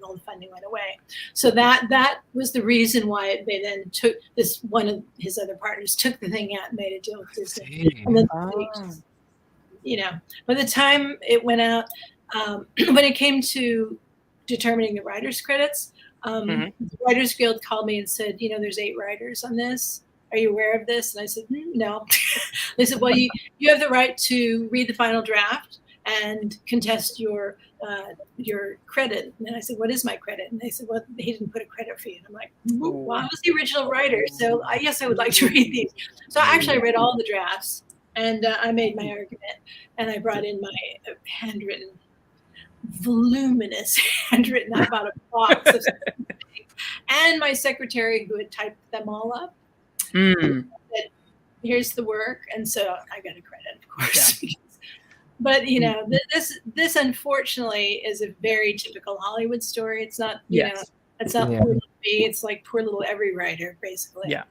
all the funding went away. So that was the reason why they then took this. One of his other partners took the thing out and made a deal with Disney. And then, by the time it went out, when it came to determining the writers' credits, the Writers Guild called me and said, there's 8 writers on this. Are you aware of this? And I said, no. They said, well, you have the right to read the final draft and contest your credit. And I said, what is my credit? And they said, well, he didn't put a credit for you. And I'm like, well, I was the original writer, so I guess I would like to read these. So actually I read all the drafts, and I made my argument, and I brought in my handwritten, voluminous handwritten, I bought a box of and my secretary who had typed them all up. Said, here's the work, and so I got a credit, of course. Yeah. But this unfortunately is a very typical Hollywood story. It's not, it's not poor little me. It's like poor little every writer, basically. Yeah.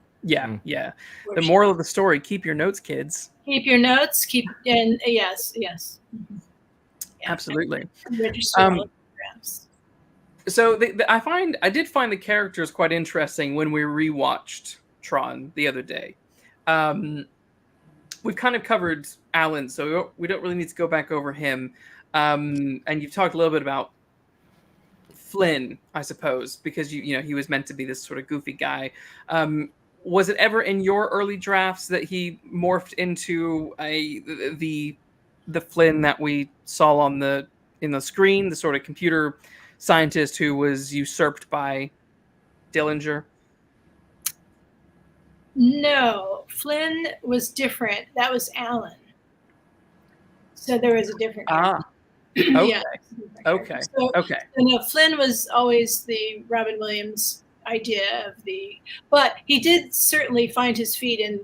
The moral of the story: keep your notes, kids. Keep your notes. Yes. Mm-hmm. Yeah. Absolutely. Register all the programs. So I did find the characters quite interesting when we rewatched Tron the other day. We've kind of covered Alan, so we don't really need to go back over him. And you've talked a little bit about Flynn, I suppose, because he was meant to be this sort of goofy guy. Was it ever in your early drafts that he morphed into the Flynn that we saw in the screen, the sort of computer scientist who was usurped by Dillinger? No, Flynn was different. That was Alan. So there was a different character. Okay. Okay. So, Flynn was always the Robin Williams idea of but he did certainly find his feet and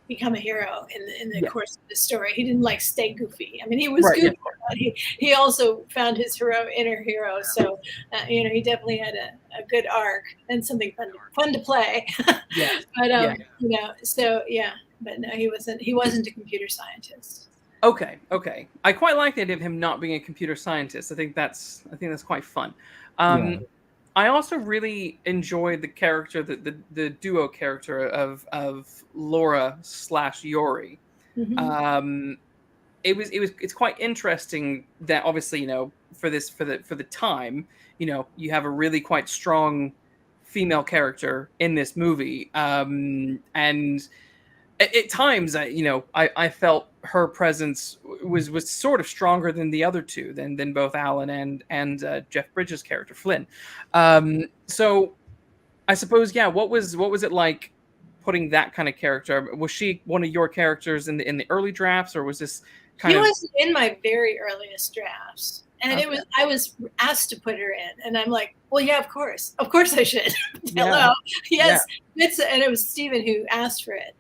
become a hero in the course of the story. He didn't stay goofy. I mean, he was goofy, but he also found his inner hero. So, he definitely had a good arc and something fun to play. But no, he wasn't a computer scientist. Okay. I quite like the idea of him not being a computer scientist. I think that's quite fun. I also really enjoyed the character, the duo character of Laura / Yori. Mm-hmm. It's quite interesting that obviously for the time you have a really quite strong female character in this movie, and at times I felt her presence was sort of stronger than the other two, than both Alan and Jeff Bridges' character Flynn. So I suppose what was it like putting that kind of character? Was she one of your characters in the early drafts, or was this kind of? He was in my very earliest drafts, and I was asked to put her in, and I'm like, well, yeah, of course I should. Hello, yes. And it was Stephen who asked for it,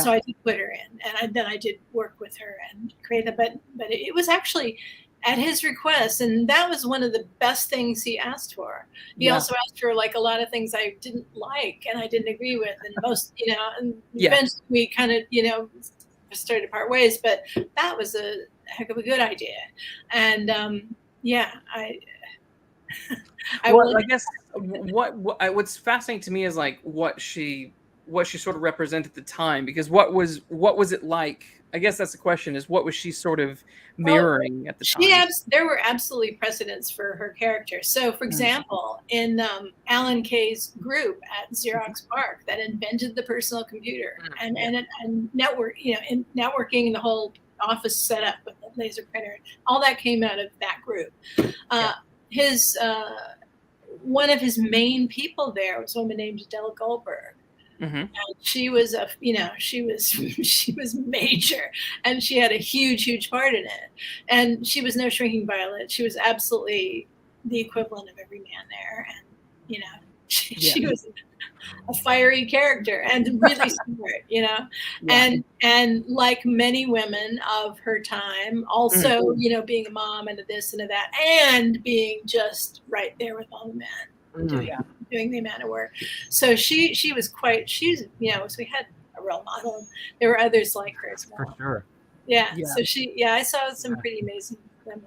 so I did put her in, and then I did work with her and create it. But it was actually at his request, and that was one of the best things he asked for. He also asked for a lot of things I didn't like and I didn't agree with, and most, and eventually we kind of, started to part ways. But that was a heck of a good idea. And yeah, I guess what's fascinating to me is like what she sort of represented at the time, because what was it like? I guess that's the question, is what was she sort of mirroring at the time? There were absolutely precedents for her character. So, for example, in Alan Kay's group at Xerox PARC that invented the personal computer and network, in networking and the whole office setup with the laser printer, all that came out of that group. His one of his main people there was a woman named Adele Goldberg. And she was she was major, and she had a huge part in it. And she was no shrinking violet. She was absolutely the equivalent of every man there. And she was a fiery character and really smart, and like many women of her time, also being a mom and a this and a that, and being just right there with all the men. Doing the amount of work. So she was so we had a role model. There were others like her as well. For sure. Yeah. So I saw some pretty amazing women.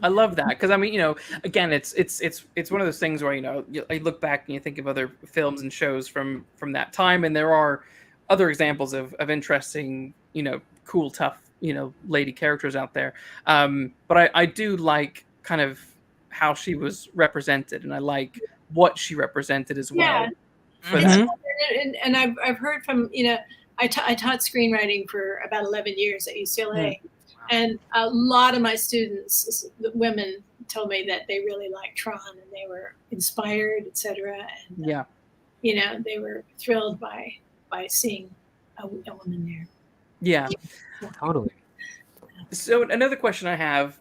I love that, because I mean, again, it's one of those things where you look back and you think of other films and shows from that time, and there are other examples of interesting, cool, tough, lady characters out there. But I do like kind of how she was represented, and I like what she represented as well. And I've heard from I taught screenwriting for about 11 years at UCLA, and a lot of my students, the women, told me that they really liked Tron and they were inspired, etc. And they were thrilled by seeing a woman there. Yeah, totally. So another question I have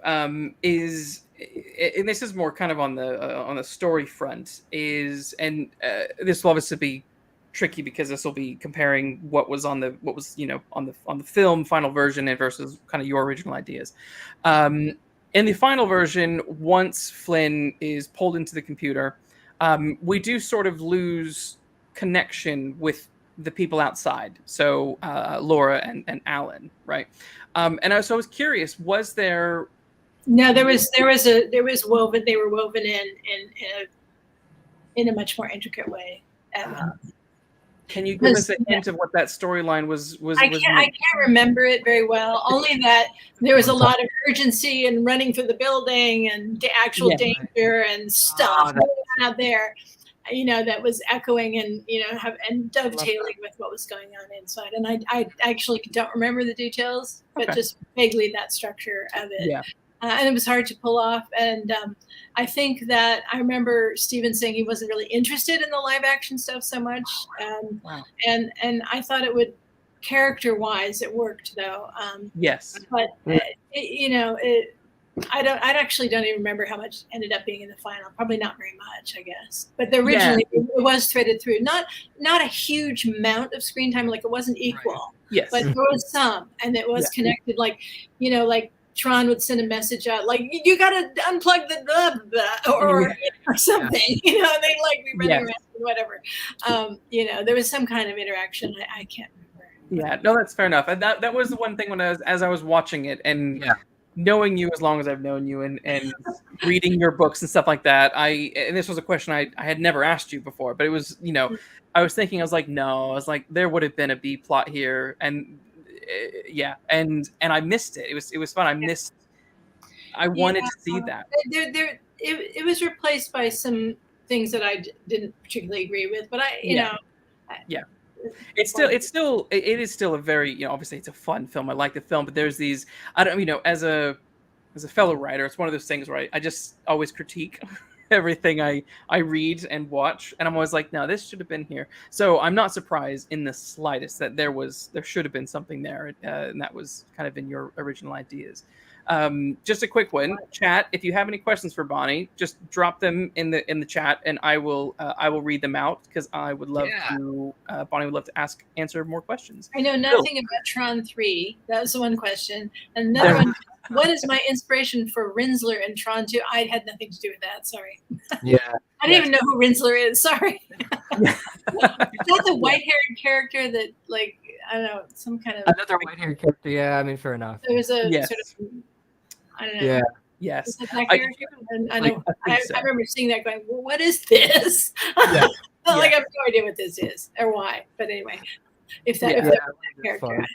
is, and this is more kind of on the story front, is, and this will obviously be tricky because this will be comparing what was on the film final version and versus kind of your original ideas. In the final version, once Flynn is pulled into the computer, we do sort of lose connection with the people outside. So Laura and Alan, right? And I was curious, was there? No, there was woven. They were woven in a much more intricate way. Can you give us a hint of what that storyline was? I can't remember it very well. Only that there was a lot of urgency and running through the building and the actual danger and stuff out there. That was echoing and and dovetailing with what was going on inside. And I actually don't remember the details, but just vaguely that structure of it. Yeah. And it was hard to pull off. And I think that I remember Steven saying he wasn't really interested in the live action stuff so much. And I thought it would, character-wise, it worked though. Yes. But I actually don't even remember how much ended up being in the final. Probably not very much, I guess. But originally it was threaded through. Not a huge amount of screen time. Like it wasn't equal. Right. Yes. But there was some, and it was connected. Like like Tron would send a message out, like you got to unplug the or something. And they'd like be running around or whatever. There was some kind of interaction. I can't remember. Yeah, no, that's fair enough. And that was the one thing when as I was watching it and. Yeah. Knowing you as long as I've known you and reading your books and stuff like that, and this was a question I had never asked you before, but it was, I was thinking, I was like, there would have been a B plot here. And and I missed it. It was fun. I wanted to see that. It was replaced by some things that I didn't particularly agree with, but it is still a very, obviously it's a fun film. I like the film, but there's these, I don't, as a fellow writer, it's one of those things where I just always critique everything I read and watch. And I'm always like, no, this should have been here. So I'm not surprised in the slightest that there should have been something there. And that was kind of in your original ideas. Just a quick one, chat. If you have any questions for Bonnie, just drop them in the chat, and I will read them out because I would love to. Bonnie would love to answer more questions. I know nothing about Tron 3. That was the one question. Another one. what is my inspiration for Rinsler and Tron 2? I had nothing to do with that. Sorry. Yeah. I don't even know who Rinsler is. Sorry. Is that the white-haired character that, like, I don't know, some kind of Another white-haired character. Yeah, I mean, fair enough. There was a Yes. sort of, I don't know. Yeah. Yes. Was it that character? And I know. I think so. I remember seeing that going, well, what is this? Yeah. Like, I have no idea what this is or why. But anyway, if that, if that was that character, fun. I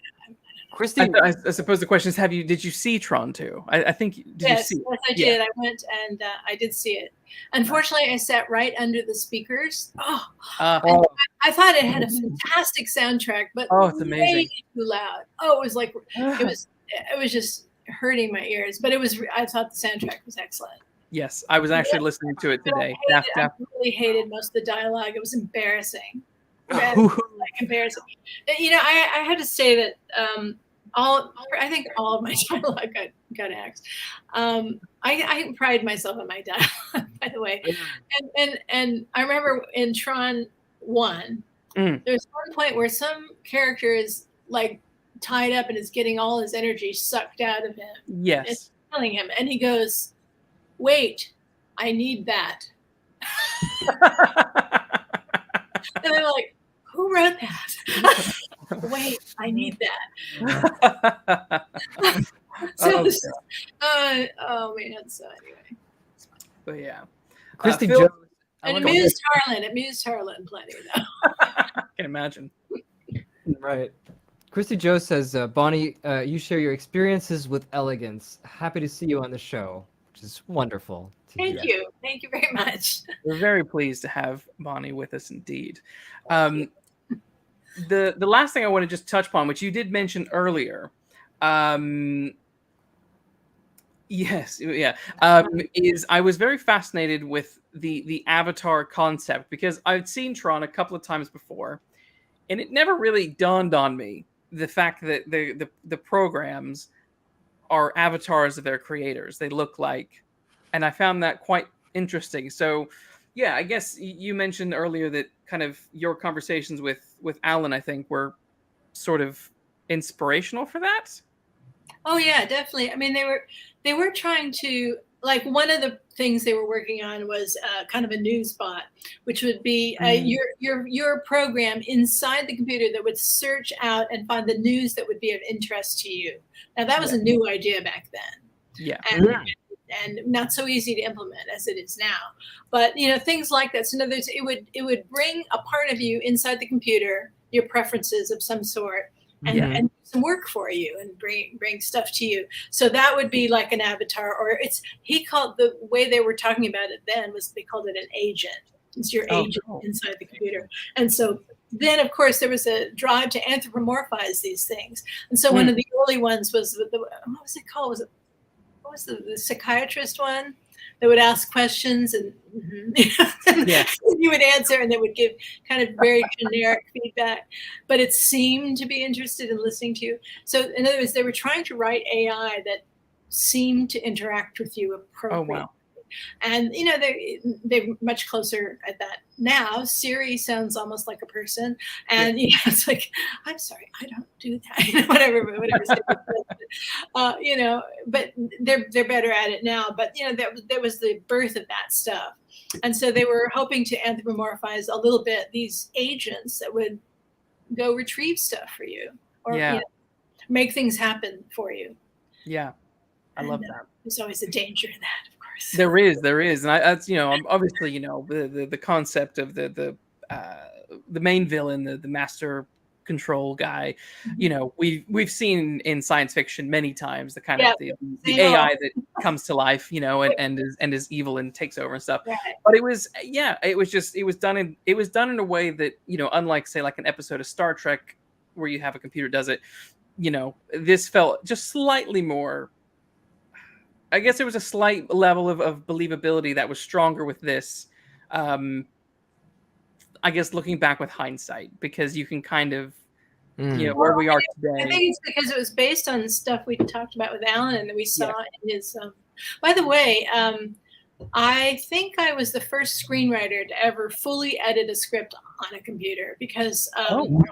Christy, I suppose the question is, did you see Tron 2? I think did you yes, see it? yes, I did. I went and I did see it. Unfortunately, I sat right under the speakers. Oh, Oh, I thought it had a fantastic soundtrack, but it's amazing. way too loud. Oh, it was like it was just hurting my ears. But I thought the soundtrack was excellent. Yes, I was actually listening to it today. I really hated most of the dialogue. It was embarrassing. Like embarrassing. You know, I had to say that I think all of my dialogue got axed. I pride myself on my dialogue, by the way. And I remember in Tron 1, there's one point where some character is like tied up and is getting all his energy sucked out of him. Yes. It's killing him. And he goes, "Wait, I need that." And I'm like, who wrote that? Wait, I need that. So, oh man. So anyway. But yeah. Christy Phil, Jones. And it amused Harlan plenty though. I can imagine. Right. Christy Joe says, Bonnie, you share your experiences with elegance. Happy to see you on the show, which is wonderful. Thank you. Thank you very much. We're very pleased to have Bonnie with us indeed. The last thing I want to just touch upon, which you did mention earlier, is I was very fascinated with the Avatar concept because I'd seen Tron a couple of times before, and it never really dawned on me the fact that the programs are avatars of their creators. They look like, and I found that quite interesting. So, yeah, I guess you mentioned earlier that kind of your conversations with Alan, I think, were sort of inspirational for that. Oh yeah, definitely. I mean, they were trying to, like, one of the things they were working on was kind of a news bot, which would be your program inside the computer that would search out and find the news that would be of interest to you. Now that was a new idea back then. Yeah. And not so easy to implement as it is now. But you know, things like that. So in other words, it would bring a part of you inside the computer, your preferences of some sort, and do some work for you and bring stuff to you. So that would be like an avatar, or he called, the way they were talking about it then was they called it an agent. It's your agent inside the computer. And so then, of course, there was a drive to anthropomorphize these things. And so one of the early ones was what was it called? What was the psychiatrist one that would ask questions and you would answer, and they would give kind of very generic feedback, but it seemed to be interested in listening to you. So in other words, they were trying to write AI that seemed to interact with you appropriately. Oh, wow. And you know, they're much closer at that now. Siri sounds almost like a person, and you know, it's like, I'm sorry, I don't do that. You know, whatever. You know, but they're better at it now. But you know, that was the birth of that stuff, and so they were hoping to anthropomorphize a little bit these agents that would go retrieve stuff for you, or you know, make things happen for you. Yeah, I love that. There's always a danger in that. There is, and that's, you know, obviously, you know, the concept of the main villain, the master control guy. You know, we've seen in science fiction many times the kind of the AI that comes to life, you know, and is evil and takes over and stuff. Right. But it was done in a way that, you know, unlike say like an episode of Star Trek where you have a computer does it, you know, this felt just slightly more. I guess there was a slight level of believability that was stronger with this. I guess looking back with hindsight, because you can kind of, you know, where we are today. I think it's because it was based on stuff we talked about with Alan and that we saw in his. By the way, I think I was the first screenwriter to ever fully edit a script on a computer because Alan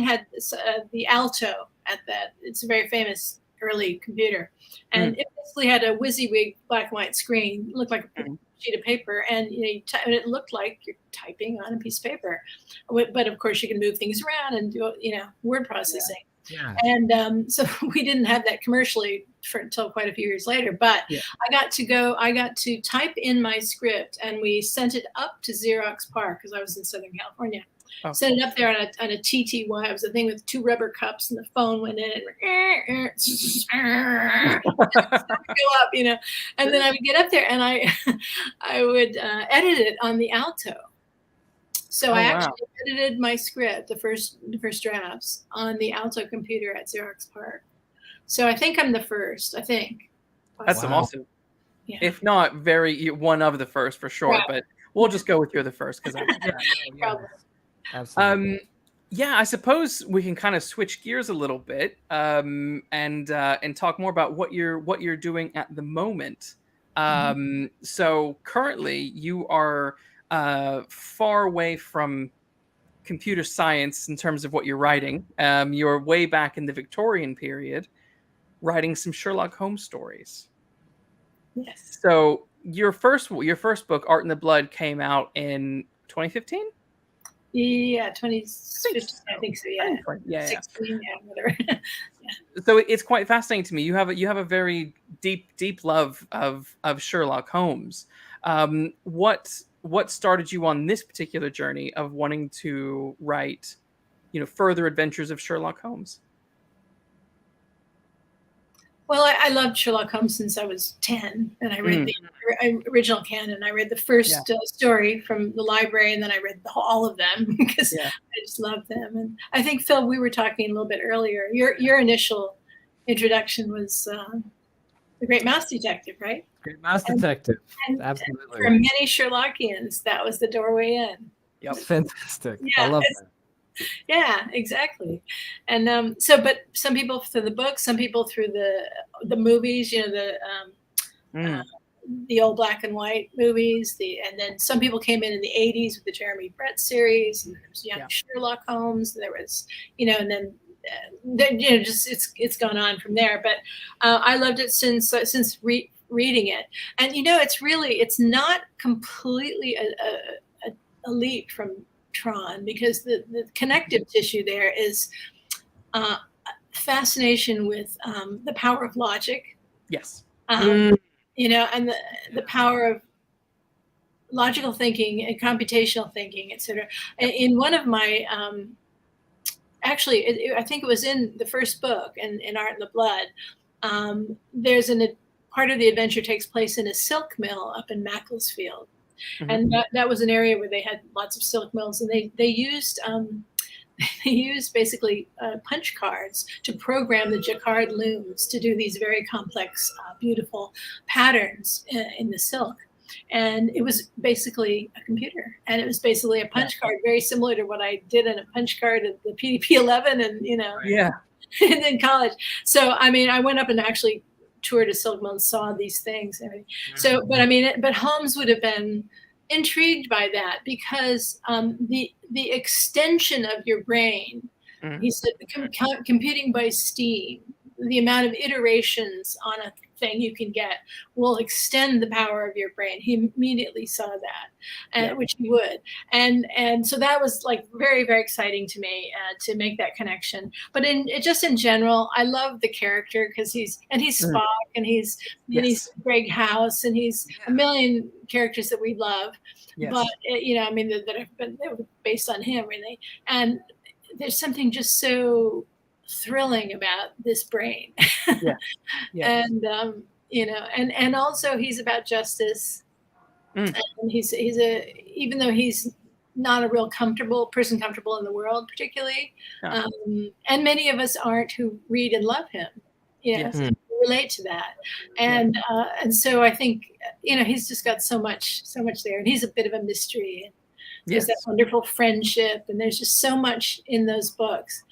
had the Alto at that. It's a very famous early computer, and it basically had a WYSIWYG black and white screen, looked like a sheet of paper, and and it looked like you're typing on a piece of paper, but of course you can move things around and do word processing. Yeah. And so we didn't have that commercially until quite a few years later. But I got to type in my script, and we sent it up to Xerox PARC because I was in Southern California. Oh. Sent it up there on a TTY. It was a thing with 2 rubber cups, and the phone went in and go up, and then I would get up there and I would edit it on the Alto. So I actually edited my script, the first drafts, on the Alto computer at Xerox PARC. So I think I'm the first. I think. That's awesome. Yeah. If not, one of the first for sure. Right. But we'll just go with you're the first because probably. Absolutely. I suppose we can kind of switch gears a little bit and talk more about what you're doing at the moment. So currently you are far away from computer science in terms of what you're writing. You're way back in the Victorian period, writing some Sherlock Holmes stories. Yes. So your first book, Art in the Blood, came out in 2015. Yeah, 2015, I think so. Yeah, 16, whatever. So it's quite fascinating to me. You have a very deep love of Sherlock Holmes. What started you on this particular journey of wanting to write, further adventures of Sherlock Holmes? Well, I loved Sherlock Holmes since I was 10, and I read the original canon. I read the first story from the library, and then I read all of them because I just loved them. And I think, Phil, we were talking a little bit earlier. Your initial introduction was The Great Mouse Detective, right? Great Mouse Detective, absolutely. For many Sherlockians, that was the doorway in. Yep, fantastic. Yeah, I love that. Yeah, exactly. And but some people through the books, some people through the movies, the old black and white movies, and then some people came in the 80s with the Jeremy Brett series, and there was young Sherlock Holmes, there was, and then just it's gone on from there. But I loved it since reading it, and it's not completely a leap from Tron, because the connective tissue there is fascination with the power of logic. Yes. And the power of logical thinking and computational thinking, etc. In one of my actually, I think it was in the first book, in Art in the Blood, there's part of the adventure takes place in a silk mill up in Macclesfield. And that was an area where they had lots of silk mills, and they used basically punch cards to program the jacquard looms to do these very complex, beautiful patterns in the silk. And it was basically a computer, and it was basically a punch card, very similar to what I did in a punch card at the PDP-11, and and in college. So I went up and actually toured a silk mill and saw these things. So, but Holmes would have been intrigued by that because the extension of your brain, he said, computing by steam, the amount of iterations on a thing you can get will extend the power of your brain. He immediately saw that, which he would. And so that was like very, very exciting to me to make that connection. But in general, I love the character because he's Spock, and he's Greg House, and he's a million characters that we love. Yes. But that have been based on him, really. And there's something just so thrilling about this brain. And and also he's about justice, and he's even though he's not a real comfortable in the world particularly, and many of us aren't who read and love him, so relate to that, and so I think he's just got so much there, and he's a bit of a mystery, and there's that wonderful friendship, and there's just so much in those books.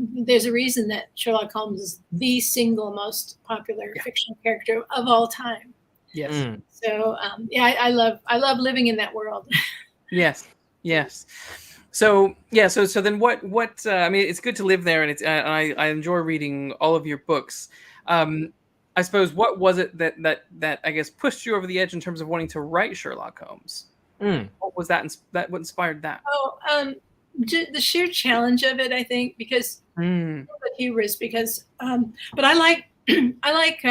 There's a reason that Sherlock Holmes is the single most popular fictional character of all time. Yes. So I love living in that world. Yes. So yeah, so then what I mean, it's good to live there, and it's I enjoy reading all of your books. I suppose what was it that I guess pushed you over the edge in terms of wanting to write Sherlock Holmes? What was that what inspired that? Oh, the sheer challenge of it, I think, because hubris. Because, but I like I like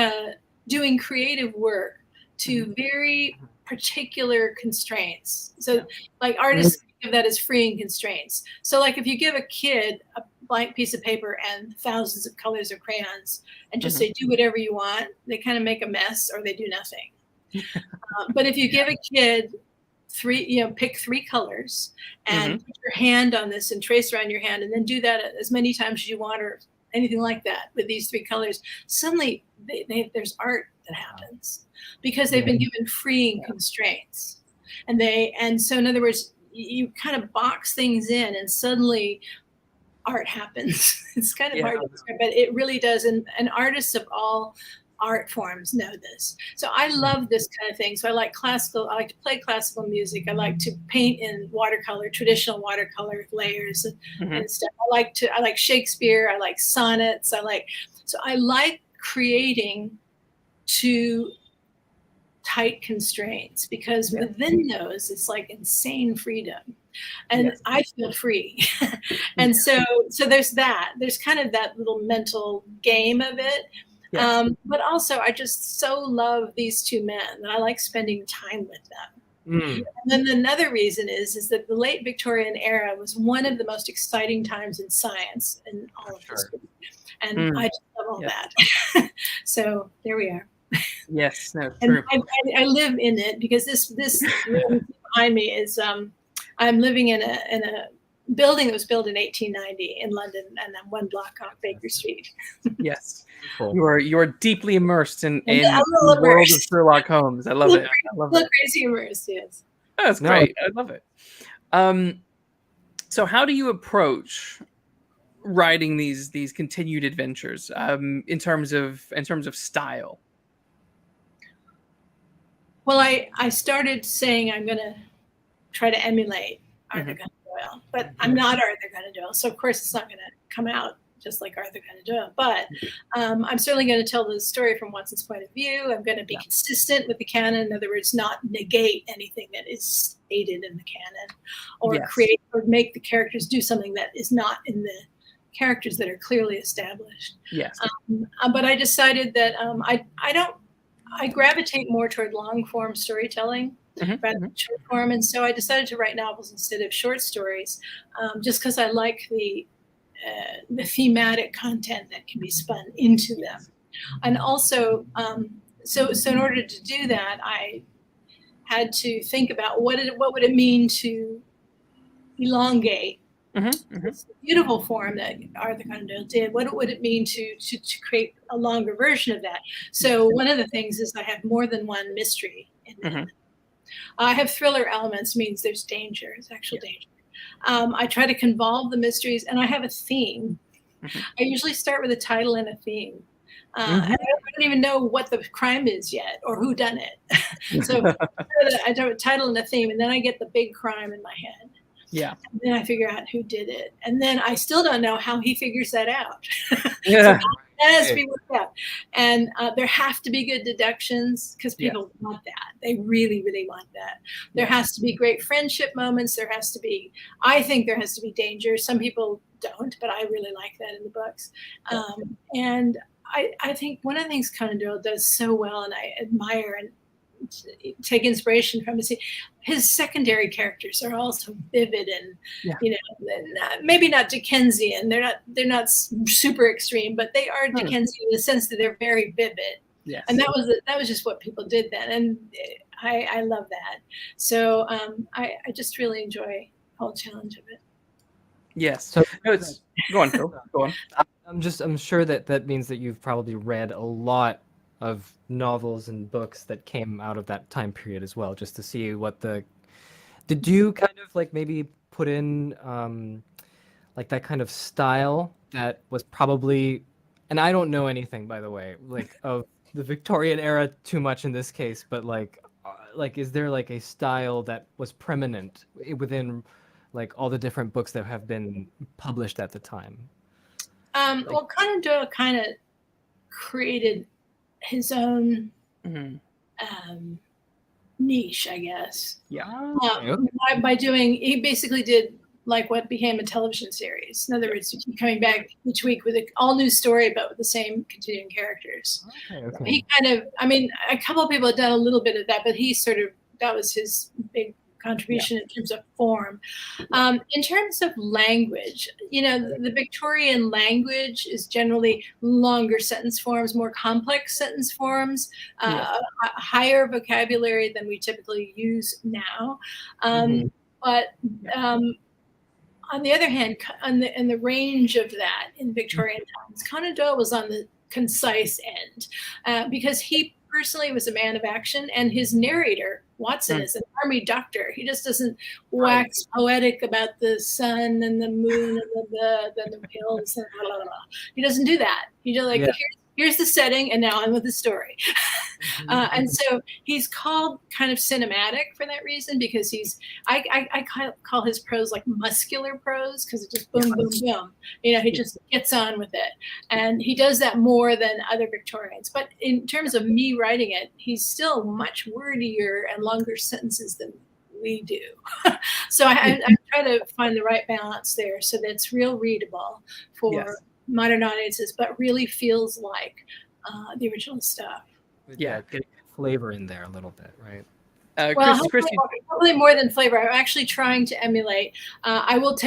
doing creative work to very particular constraints. So, like artists think of that as freeing constraints. So, like if you give a kid a blank piece of paper and thousands of colors of crayons and just say do whatever you want, they kind of make a mess or they do nothing. But if you give a kid pick 3 colors and put your hand on this and trace around your hand, and then do that as many times as you want or anything like that with these 3 colors, suddenly there's art that happens because they've been given freeing constraints. And so in other words, you kind of box things in and suddenly art happens. It's kind of hard to describe, but it really does. And artists of all art forms know this. So I love this kind of thing. So I like classical, I like to play classical music. I like to paint in watercolor, traditional watercolor with layers and stuff. I like Shakespeare. I like sonnets. So I like creating to tight constraints because within those it's like insane freedom. And I feel free. And so there's that. There's kind of that little mental game of it. But also, I just so love these 2 men that I like spending time with them. And then another reason is that the late Victorian era was one of the most exciting times in science in all of history. And I just love all that. So there we are. Yes, no, and true. I live in it because this room behind me is I'm living in a building that was built in 1890 in London, and then 1 block off Baker Street. Yes, Cool. you are deeply immersed in the world of Sherlock Holmes. I love it. I love it. Crazy immersed, yes. Oh, that's great. I love it. So how do you approach writing these continued adventures in terms of style? Well, I started saying I'm going to try to emulate Arthur Conan Doyle, but I'm not Arthur Conan Doyle, so of course it's not going to come out just like Arthur Conan Doyle. But I'm certainly going to tell the story from Watson's point of view. I'm going to be consistent with the canon. In other words, not negate anything that is stated in the canon, or create or make the characters do something that is not in the characters that are clearly established. Yes. But I decided that I gravitate more toward long form storytelling rather than short form. And so I decided to write novels instead of short stories, just because I like the thematic content that can be spun into them. And also, so in order to do that, I had to think about what would it mean to elongate this beautiful form that Arthur Conan Doyle did. What would it mean to create a longer version of that? So one of the things is I have more than one mystery in it. I have thriller elements, means there's danger, it's actual danger. I try to convolve the mysteries, and I have a theme. I usually start with a title and a theme. And I don't even know what the crime is yet or who done it. So I do a title and a theme, and then I get the big crime in my head. Yeah. And then I figure out who did it. And then I still don't know how he figures that out. Yeah. So that has to be worked out. And there have to be good deductions because people want that. They really, really want that. There has to be great friendship moments. I think there has to be danger. Some people don't, but I really like that in the books. And I think one of the things Conan Doyle does so well, and I admire and take inspiration from, is his secondary characters are also vivid and maybe not Dickensian. They're not super extreme, but they are Dickensian in the sense that they're very vivid. Yes. And that was just what people did then, and I love that. So I just really enjoy the whole challenge of it. Yes. So go on, Phil. Go on. I'm sure that means that you've probably read a lot of novels and books that came out of that time period as well, just to see did you kind of like maybe put in like that kind of style that was probably, and I don't know anything, by the way, like of the Victorian era too much in this case, but like is there like a style that was preeminent within like all the different books that have been published at the time? Well, Conan Doyle kind of created his own niche, I guess. Yeah. By doing, he basically did like what became a television series. In other words, you keep coming back each week with an all new story, but with the same continuing characters. Okay. He kind of, I mean, a couple of people had done a little bit of that, but he sort of, that was his big contribution in terms of form. In terms of language, you know, the Victorian language is generally longer sentence forms, more complex sentence forms, a higher vocabulary than we typically use now. But on the other hand, in the range of that in Victorian times, Conan Doyle was on the concise end because he personally was a man of action, and his narrator, Watson, is an army doctor. He just doesn't wax poetic about the sun and the moon and the hills and blah, blah, blah. He doesn't do that. He just like, here's the setting, and now I'm with the story. And so he's called kind of cinematic for that reason, because I call his prose like muscular prose, because it just boom, boom, boom. You know, he just gets on with it. And he does that more than other Victorians. But in terms of me writing it, he's still much wordier and longer sentences than we do. So I try to find the right balance there so that it's real readable for modern audiences, but really feels like the original stuff. Yeah, getting flavor in there a little bit, right? Well, hopefully more than flavor. I'm actually trying to emulate. I will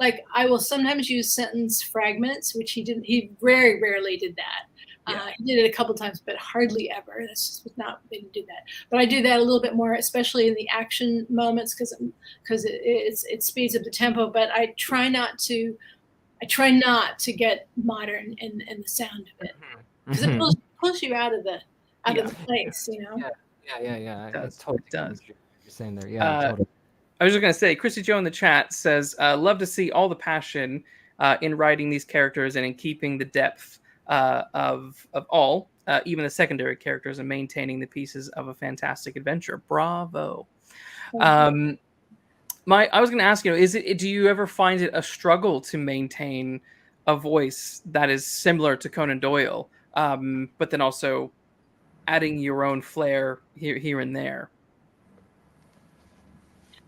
I will sometimes use sentence fragments, which he didn't. He very rarely did that. He did it a couple times, but hardly ever. That's just not didn't do that. But I do that a little bit more, especially in the action moments, because it speeds up the tempo. But I try not to get modern in the sound of it, because it pulls you out of the place, you know. Yeah. It does. Totally it does. You're saying there, totally. I was just gonna say, Christy Joe in the chat says, "Love to see all the passion in writing these characters and in keeping the depth of all, even the secondary characters, and maintaining the pieces of a fantastic adventure. Bravo." I was gonna ask, you know, do you ever find it a struggle to maintain a voice that is similar to Conan Doyle, but then also adding your own flair here and there?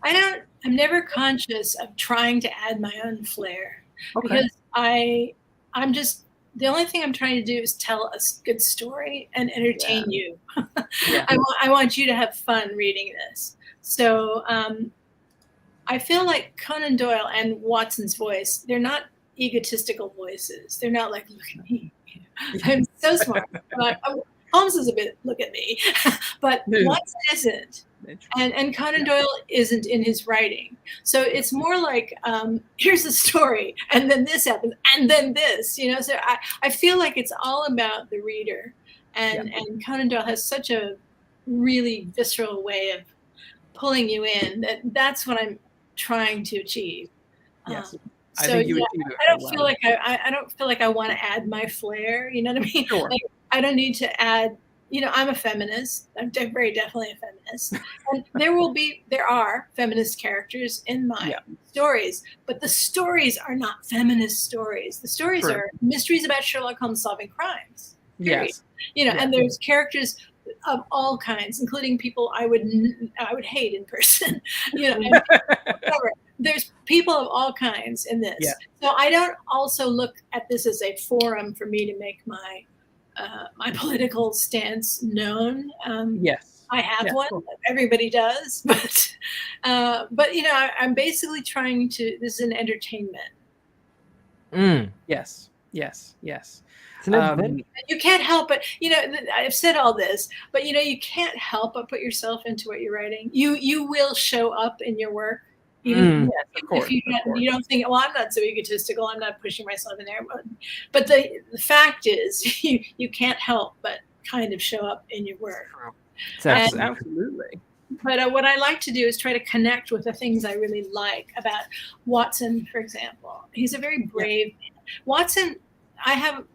I'm never conscious of trying to add my own flair, because I'm just, the only thing I'm trying to do is tell a good story and entertain you. I want you to have fun reading this. So I feel like Conan Doyle and Watson's voice, they're not egotistical voices. They're not like, look at me. I'm so smart. Holmes is a bit, look at me. But Watson isn't. And Conan Doyle isn't in his writing. So it's more like, here's the story, and then this happens, and then this, you know. So I feel like it's all about the reader. And Conan Doyle has such a really visceral way of pulling you in. That's what I'm trying to achieve. Yes. I don't feel like I don't feel like I want to add my flair. You know what I mean? Sure. Like, I don't need to add. You know, I'm a feminist. I'm very definitely a feminist, and there are feminist characters in my stories, but the stories are not feminist stories. The stories are mysteries about Sherlock Holmes solving crimes. Period. Yes. You know, and there's characters of all kinds, including people I would hate in person. You know, and whatever. There's people of all kinds in this. Yeah. So I don't also look at this as a forum for me to make my political stance known. Yes, I have one. Cool. Everybody does, but you know, I'm basically trying to. This is an entertainment. Yes. You can't help but, you know, I've said all this, but you know, you can't help but put yourself into what you're writing. You will show up in your work. Even if you don't think, well, I'm not so egotistical, I'm not pushing myself in there. But the fact is, you can't help but kind of show up in your work. Absolutely. But what I like to do is try to connect with the things I really like about Watson, for example. He's a very brave man. Watson,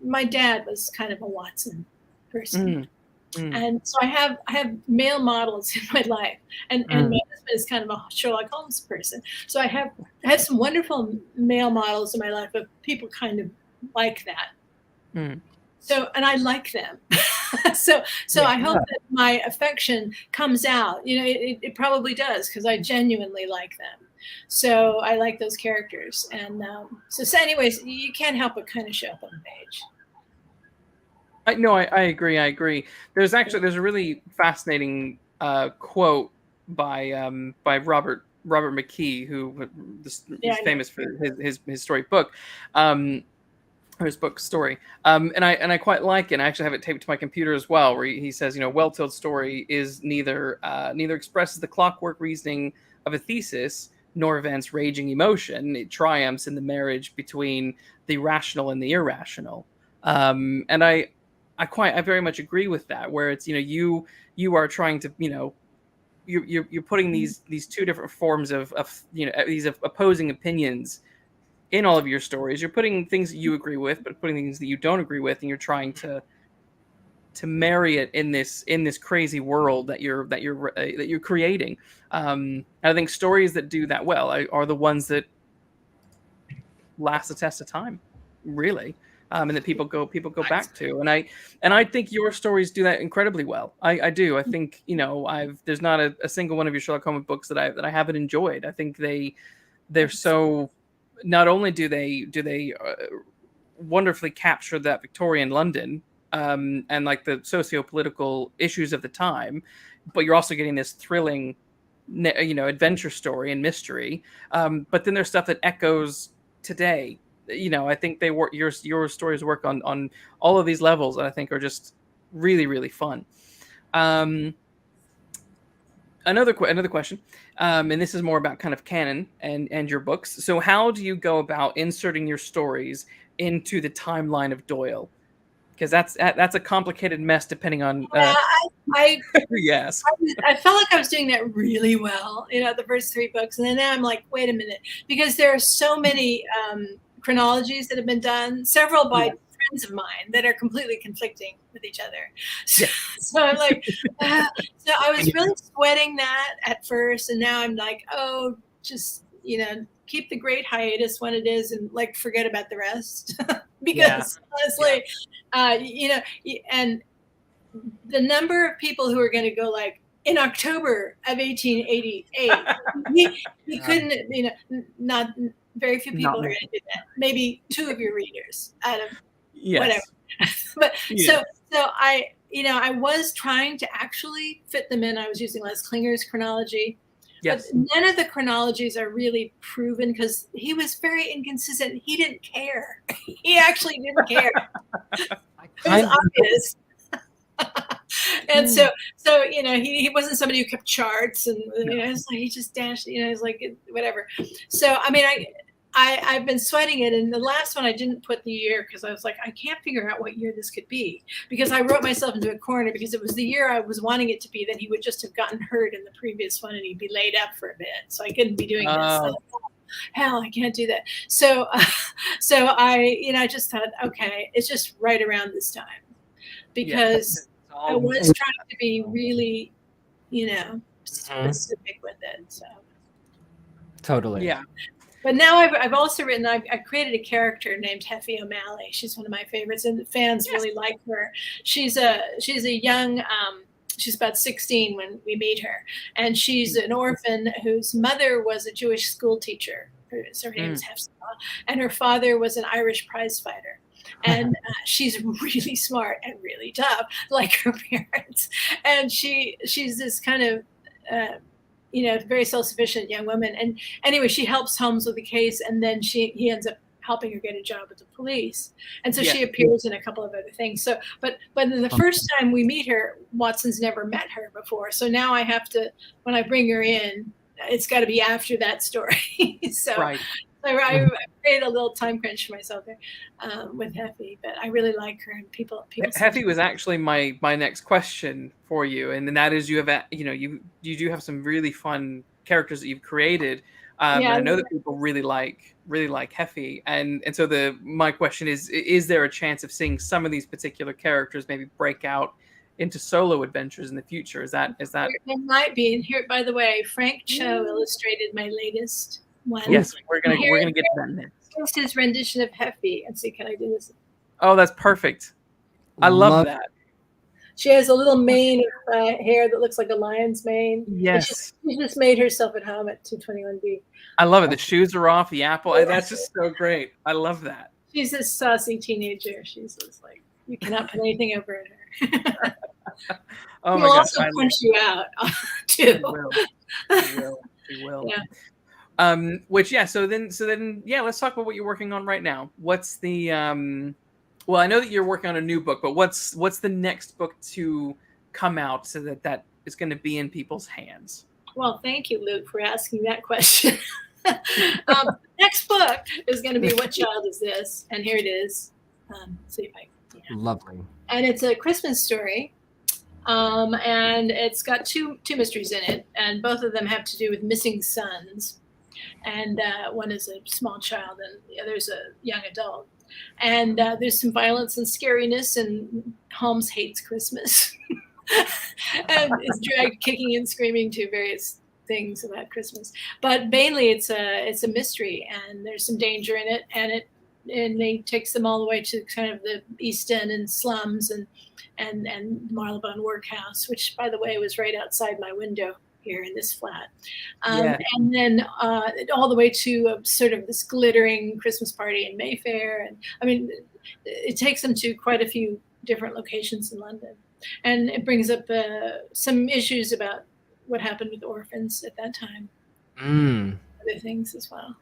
my dad was kind of a Watson person. And so I have male models in my life, and my husband is kind of a Sherlock Holmes person. So I have some wonderful male models in my life of people kind of like that. So, and I like them. so I hope that my affection comes out. You know, it probably does, because I genuinely like them. So I like those characters. And so anyways, you can't help but kind of show up on the page. No, I agree. There's a really fascinating quote by Robert McKee, who is famous for his story book, or his book story, and I quite like it. And I actually have it taped to my computer as well, where he says, you know, well-told story is neither expresses the clockwork reasoning of a thesis nor events raging emotion. It triumphs in the marriage between the rational and the irrational. And I very much agree with that, where it's, you know, you are trying to, you know, you're putting these two different forms of you know, these opposing opinions in all of your stories. You're putting things that you agree with, but putting things that you don't agree with, and you're trying to marry it in this crazy world that you're creating. And I think stories that do that well are the ones that last the test of time, really. And that people go back to, and I think your stories do that incredibly well. I do. I think, you know, there's not a single one of your Sherlock Holmes books that I haven't enjoyed. I think they're so, not only do they wonderfully capture that Victorian London and like the socio-political issues of the time, but you're also getting this thrilling, you know, adventure story and mystery. But then there's stuff that echoes today. You know, I think they work. Your stories work on all of these levels, and I think are just really, really fun. Another question, and this is more about kind of canon and your books. So, how do you go about inserting your stories into the timeline of Doyle? Because that's a complicated mess, depending on. Yes. I felt like I was doing that really well, you know, the first 3 books, and then now I'm like, wait a minute, because there are so many chronologies that have been done, several by friends of mine that are completely conflicting with each other. So I'm like, so I was really sweating that at first, and now I'm like, oh, just, you know, keep the great hiatus when it is, and like forget about the rest. Because honestly, you know, and the number of people who are going to go like, in October of 1888, he couldn't, you know, not very few people are going to do that. Maybe 2 of your readers out of whatever. But so I, you know, I was trying to actually fit them in. I was using Les Klinger's chronology. Yes. But none of the chronologies are really proven, because he was very inconsistent. He didn't care. He actually didn't care. It was obvious. And so you know, he wasn't somebody who kept charts, and you know, it's like he just dashed, you know, it's like whatever. So I mean, I've been sweating it, and the last one I didn't put the year, because I was like, I can't figure out what year this could be, because I wrote myself into a corner, because it was the year I was wanting it to be, that he would just have gotten hurt in the previous one and he'd be laid up for a bit, so I couldn't be doing this. So, hell, I can't do that. So I, you know, I just thought, okay, it's just right around this time, because I was trying to be really, you know, specific with it. So totally. Yeah. But now I've also written, I've created a character named Heffy O'Malley. She's one of my favorites, and the fans really like her. She's a young, she's about 16 when we meet her, and she's an orphan whose mother was a Jewish school teacher. Her name is Hefzibah, and her father was an Irish prize fighter. And she's really smart and really tough, like her parents. And she's this kind of, you know, very self-sufficient young woman. And anyway, she helps Holmes with the case, and then he ends up helping her get a job with the police. And so she appears in a couple of other things. So, but the first time we meet her, Watson's never met her before. So now I have to, when I bring her in, it's got to be after that story. So I created a little time crunch for myself there with Heffy, but I really like her, and people. Heffy was actually my next question for you, and that is, you have, you know, you do have some really fun characters that you've created. And I know that people really like Heffy, and so my question is there a chance of seeing some of these particular characters maybe break out into solo adventures in the future. Is that? It might be. And here, by the way, Frank Cho illustrated my latest one. Yes, we're gonna get to that next. Here's his rendition of Heffy. And see, can I do this? Oh, that's perfect. I love that. She has a little mane of hair that looks like a lion's mane. Yes. She just made herself at home at 221B. I love it. The shoes are off, the apple. That's just so great. I love that. She's this saucy teenager. She's just like, you cannot put anything over her. Oh my She'll gosh. also punch you out, too. She will. Yeah. Which, so then, let's talk about what you're working on right now. What's the, well, I know that you're working on a new book, but what's the next book to come out so that is going to be in people's hands? Well, thank you, Luke, for asking that question. Next book is going to be What Child Is This? And here it is. See if I can. Lovely. And it's a Christmas story. And it's got two mysteries in it, and both of them have to do with missing sons. And one is a small child, and the other is a young adult. And there's some violence and scariness, and Holmes hates Christmas and is dragged kicking and screaming to various things about Christmas. But mainly it's a mystery, and there's some danger in it, and they takes them all the way to kind of the East End and slums and Marylebone Workhouse, which, by the way, was right outside my window here in this flat. And then all the way to sort of this glittering Christmas party in Mayfair. And I mean, it takes them to quite a few different locations in London. And it brings up some issues about what happened with orphans at that time. Other things as well.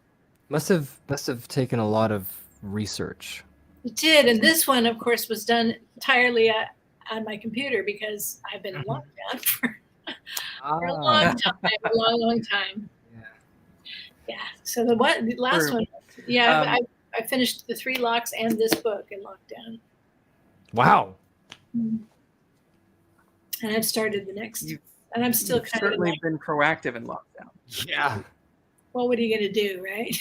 Must have taken a lot of research. It did. And this one, of course, was done entirely on my computer because I've been in lockdown for a long time. Yeah. So the last one, I finished the 3 locks and this book in lockdown. Wow. And I've started the next, and I'm still You've kind certainly of been proactive in lockdown. Yeah. Well, what are you going to do, right?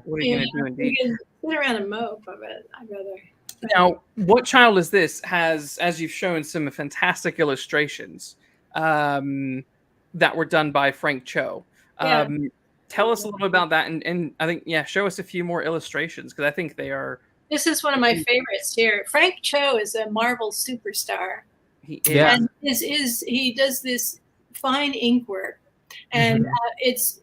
What are you going to do indeed? You can sit around and mope, but I'd rather. Now, What Child Is This has, as you've shown, some fantastic illustrations that were done by Frank Cho. Tell us a little about that, and I think, show us a few more illustrations, because I think they are... This is one of my favorites here. Frank Cho is a Marvel superstar. He is. Yeah. And he does this fine ink work, and it's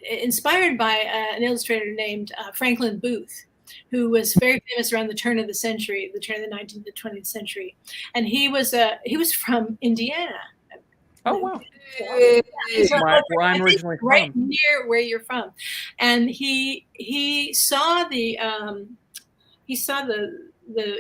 inspired by an illustrator named Franklin Booth, who was very famous around the turn of the 19th to 20th century, and he was from Indiana. Oh wow! So where I'm originally from. Right near where you're from, and he saw the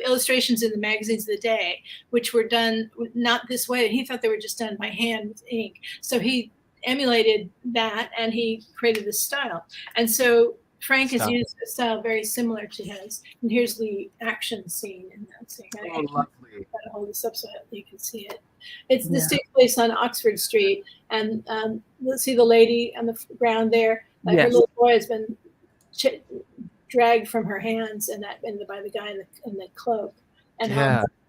illustrations in the magazines of the day, which were done not this way. He thought they were just done by hand with ink. So he emulated that, and he created this style. And so Frank has used a style very similar to his. And here's the action scene in that scene. Oh, lovely. Gotta hold this up so that you can see it. This takes place on Oxford Street, and let's see the lady on the ground there. Like her little boy has been dragged from her hands, by the guy in the cloak, and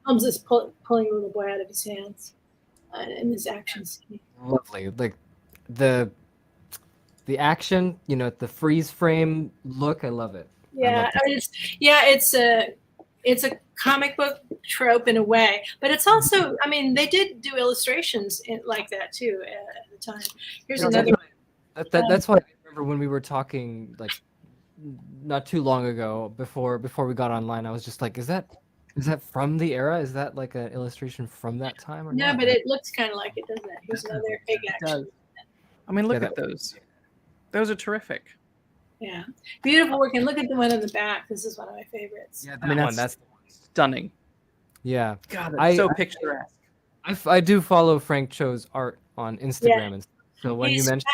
Holmes is pulling the little boy out of his hands in this action scene. Lovely, like the action, the freeze frame look. I love it. Yeah, it's a comic book trope in a way, but it's also, they did do illustrations like that too at the time. Here's another one. That's why I remember when we were talking, like, not too long ago, before we got online, I was just like, is that from the era? Is that like an illustration from that time? Or no, not? But it looks kind of like it, doesn't it? Here's another big action. Look at those. Those are terrific. Yeah, beautiful work. And look at the one in the back. This is one of my favorites. Yeah, that's stunning. Yeah, God, it's so picturesque. I do follow Frank Cho's art on Instagram, and so when you mentioned,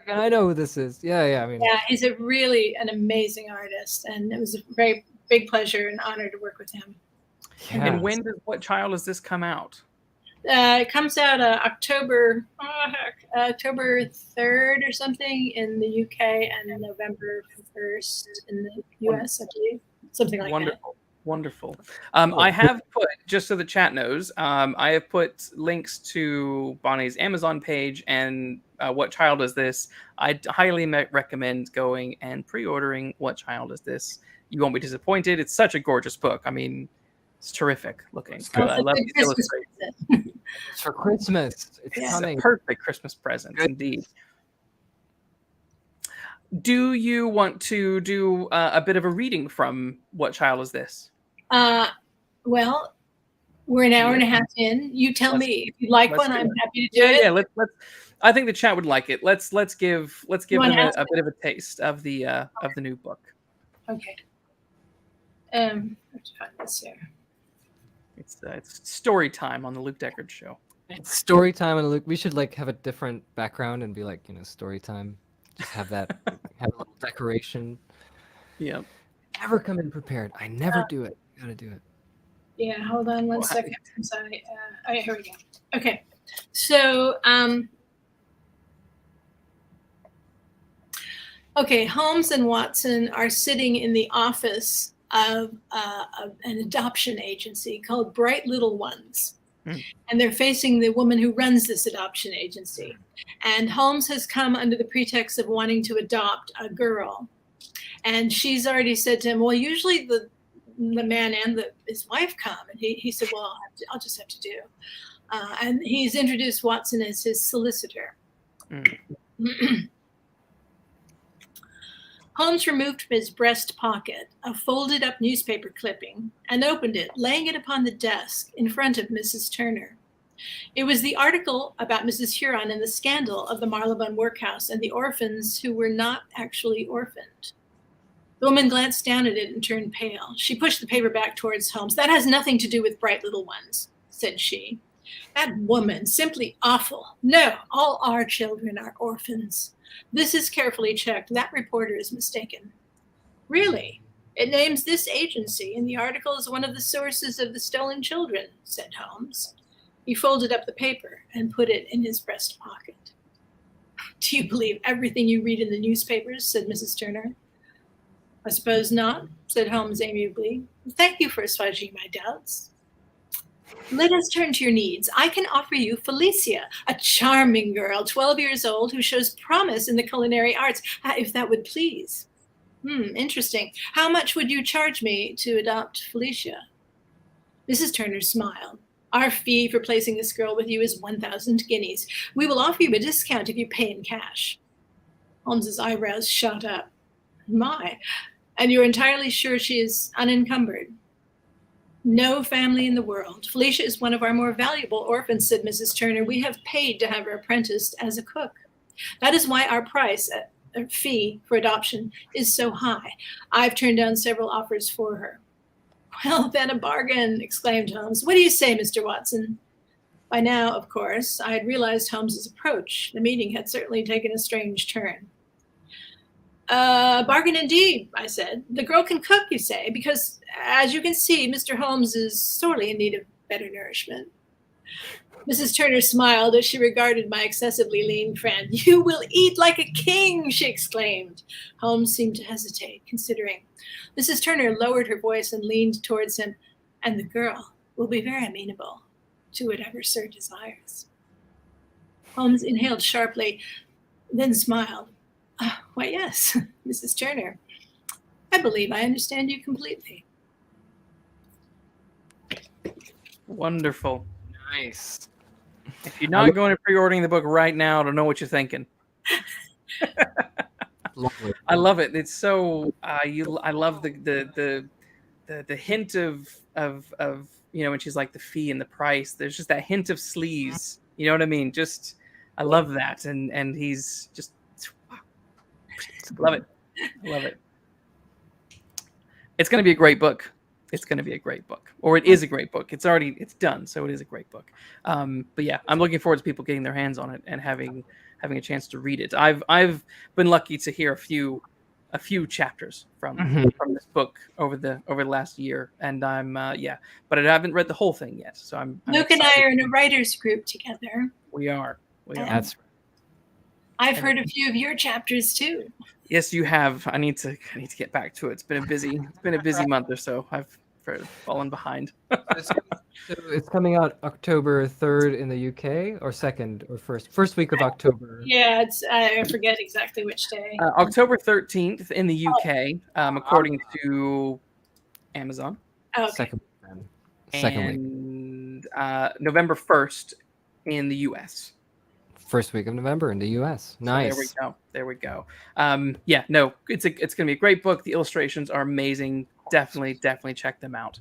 I know who this is. Yeah, he's an amazing artist, and it was a very big pleasure and honor to work with him. Yeah. And when does What Child Is This come out? It comes out October 3rd or something in the UK, and November 1st in the US, I believe. Something like Wonderful. Wonderful. I have put, just so the chat knows, I have put links to Bonnie's Amazon page and What Child Is This? I'd highly recommend going and pre-ordering What Child Is This? You won't be disappointed. It's such a gorgeous book. I mean, it's terrific looking. I love these illustrations. It's for Christmas. It's coming. A perfect Christmas present, indeed. Do you want to do a bit of a reading from What Child Is This? Well, we're an hour and a half in. You tell me if you like one. I'm happy to do it. Yeah. Let's. I think the chat would like it. Let's give them a bit of a taste of the new book. Okay. I have to find this here. It's story time on the Luke Deckard Show. It's story time on Luke. We should have a different background and be story time. Just have that. Have a little decoration. Yeah. Never come in prepared. I never do it. Gotta do it. Yeah, hold on one second. I'm sorry. Here we go. Okay. So, Holmes and Watson are sitting in the office of an adoption agency called Bright Little Ones. And they're facing the woman who runs this adoption agency. And Holmes has come under the pretext of wanting to adopt a girl. And she's already said to him, well, usually the man and his wife come. And he said, well, I'll just have to do. And he's introduced Watson as his solicitor. Holmes removed from his breast pocket a folded up newspaper clipping and opened it, laying it upon the desk in front of Mrs. Turner. It was the article about Mrs. Huron and the scandal of the Marylebone workhouse and the orphans who were not actually orphaned. The woman glanced down at it and turned pale. She pushed the paper back towards Holmes. That has nothing to do with Bright Little Ones, said she. That woman, simply awful. No, all our children are orphans. This is carefully checked. That reporter is mistaken. Really? It names this agency in the article as one of the sources of the stolen children, said Holmes. He folded up the paper and put it in his breast pocket. Do you believe everything you read in the newspapers? Said Mrs. Turner. I suppose not, said Holmes amiably. Thank you for assuaging my doubts. Let us turn to your needs. I can offer you Felicia, a charming girl, 12 years old, who shows promise in the culinary arts, if that would please. Interesting. How much would you charge me to adopt Felicia? Mrs. Turner smiled. Our fee for placing this girl with you is 1,000 guineas. We will offer you a discount if you pay in cash. Holmes's eyebrows shot up. My, and you're entirely sure she is unencumbered? No family in the world. Felicia is one of our more valuable orphans, said Mrs. Turner. We have paid to have her apprenticed as a cook. That is why our price, fee for adoption, is so high. I've turned down several offers for her. Well, then a bargain, exclaimed Holmes. What do you say, Mr. Watson? By now, of course, I had realized Holmes's approach. The meeting had certainly taken a strange turn. Bargain indeed, I said. The girl can cook, you say, because, as you can see, Mr. Holmes is sorely in need of better nourishment. Mrs. Turner smiled as she regarded my excessively lean friend. You will eat like a king, she exclaimed. Holmes seemed to hesitate, considering. Mrs. Turner lowered her voice and leaned towards him, and the girl will be very amenable to whatever Sir desires. Holmes inhaled sharply, then smiled. Why, yes, Mrs. Turner. I believe I understand you completely. Wonderful. Nice. If you're not going to pre-ordering the book right now, I don't know what you're thinking. Lovely. I love it. It's so I love the hint of when she's like the fee and the price. There's just that hint of sleaze. You know what I mean? Just I love that, and he's just love it. I love it. It's going to be a great book. It's going to be a great book, or it is a great book. It's done, so it is a great book. But yeah, I'm looking forward to people getting their hands on it and having a chance to read it. I've been lucky to hear a few chapters from this book over the last year, and but I haven't read the whole thing yet. So I'm Luke excited. and I are in a writers group together. We are. That's I've heard a few of your chapters too. Yes, you have. I need to get back to it. It's been a busy month or so. I've for falling behind. So it's coming out October 3rd in the UK, or 2nd or 1st? First week of October. Yeah, it's I forget exactly which day. October 13th in the UK, according to Amazon. Okay. Second week then. Second week. And November 1st in the US. First week of November in the US. Nice. So there we go. Yeah, no, it's going to be a great book. The illustrations are amazing. Definitely check them out.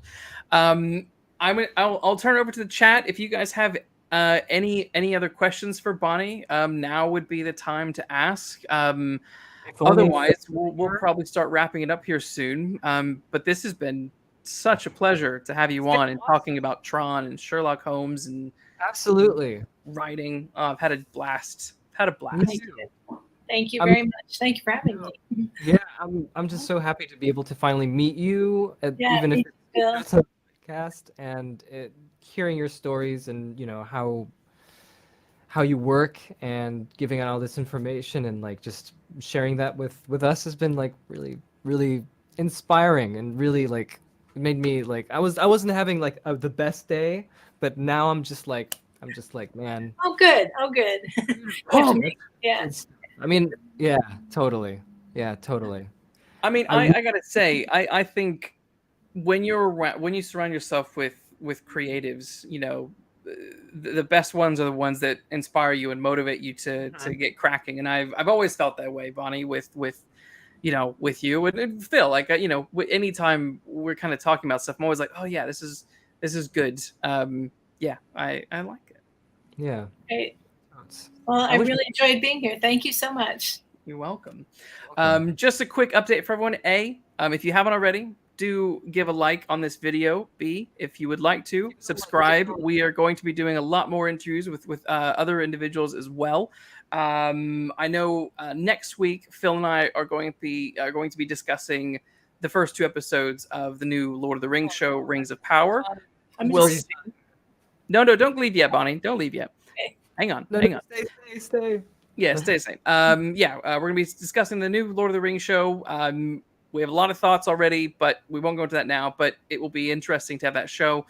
I'll turn it over to the chat. If you guys have any other questions for Bonnie, now would be the time to ask. Otherwise, we'll probably start wrapping it up here soon. But this has been such a pleasure to have you on and talking about Tron and Sherlock Holmes and absolutely writing. I've had a blast. Thank you very much. Thank you for having me. Yeah, I'm just so happy to be able to finally meet you, even if it's a podcast, and hearing your stories and how you work and giving out all this information and like just sharing that with us has been like really, really inspiring and really like made me like I wasn't having like the best day, but now I'm just like man. Oh good. Yeah. I mean, yeah, totally. I mean, I gotta say, I think when you surround yourself with creatives, the best ones are the ones that inspire you and motivate you to get cracking. And I've always felt that way, Bonnie, with you and Phil. Like anytime we're kind of talking about stuff, I'm always like, oh yeah, this is good. Yeah, I like it. Yeah. Great. Well, I really enjoyed being here. Thank you so much. You're welcome. Just a quick update for everyone. If you haven't already, do give a like on this video. B, if you would like to subscribe. We are going to be doing a lot more interviews with other individuals as well. I know next week Phil and I are going to be discussing the first 2 episodes of the new Lord of the Rings show, Rings of Power. No, don't leave yet, Bonnie. Don't leave yet. Okay. Hang on. Stay. Yeah, stay the same. We're going to be discussing the new Lord of the Rings show. We have a lot of thoughts already, but we won't go into that now. But it will be interesting to have that show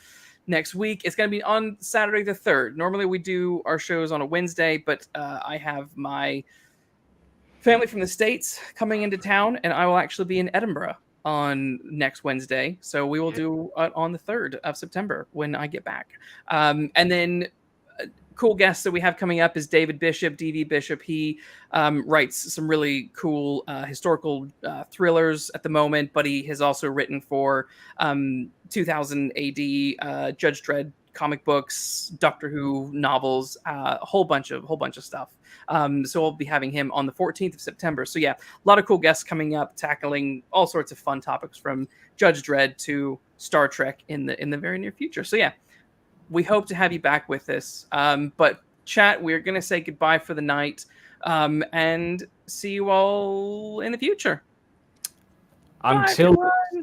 next week. It's going to be on Saturday the 3rd. Normally we do our shows on a Wednesday, but I have my family from the States coming into town, and I will actually be in Edinburgh on next Wednesday. So we will do on the 3rd of September when I get back. And then cool guests that we have coming up is David Bishop, DV Bishop. He writes some really cool historical thrillers at the moment, but he has also written for 2000 AD, Judge Dredd comic books, Doctor Who novels, a whole bunch of stuff. So we'll be having him on the 14th of September. So yeah, a lot of cool guests coming up, tackling all sorts of fun topics from Judge Dredd to Star Trek in the very near future. So yeah, we hope to have you back with us. But chat, we're going to say goodbye for the night and see you all in the future. Until Bye,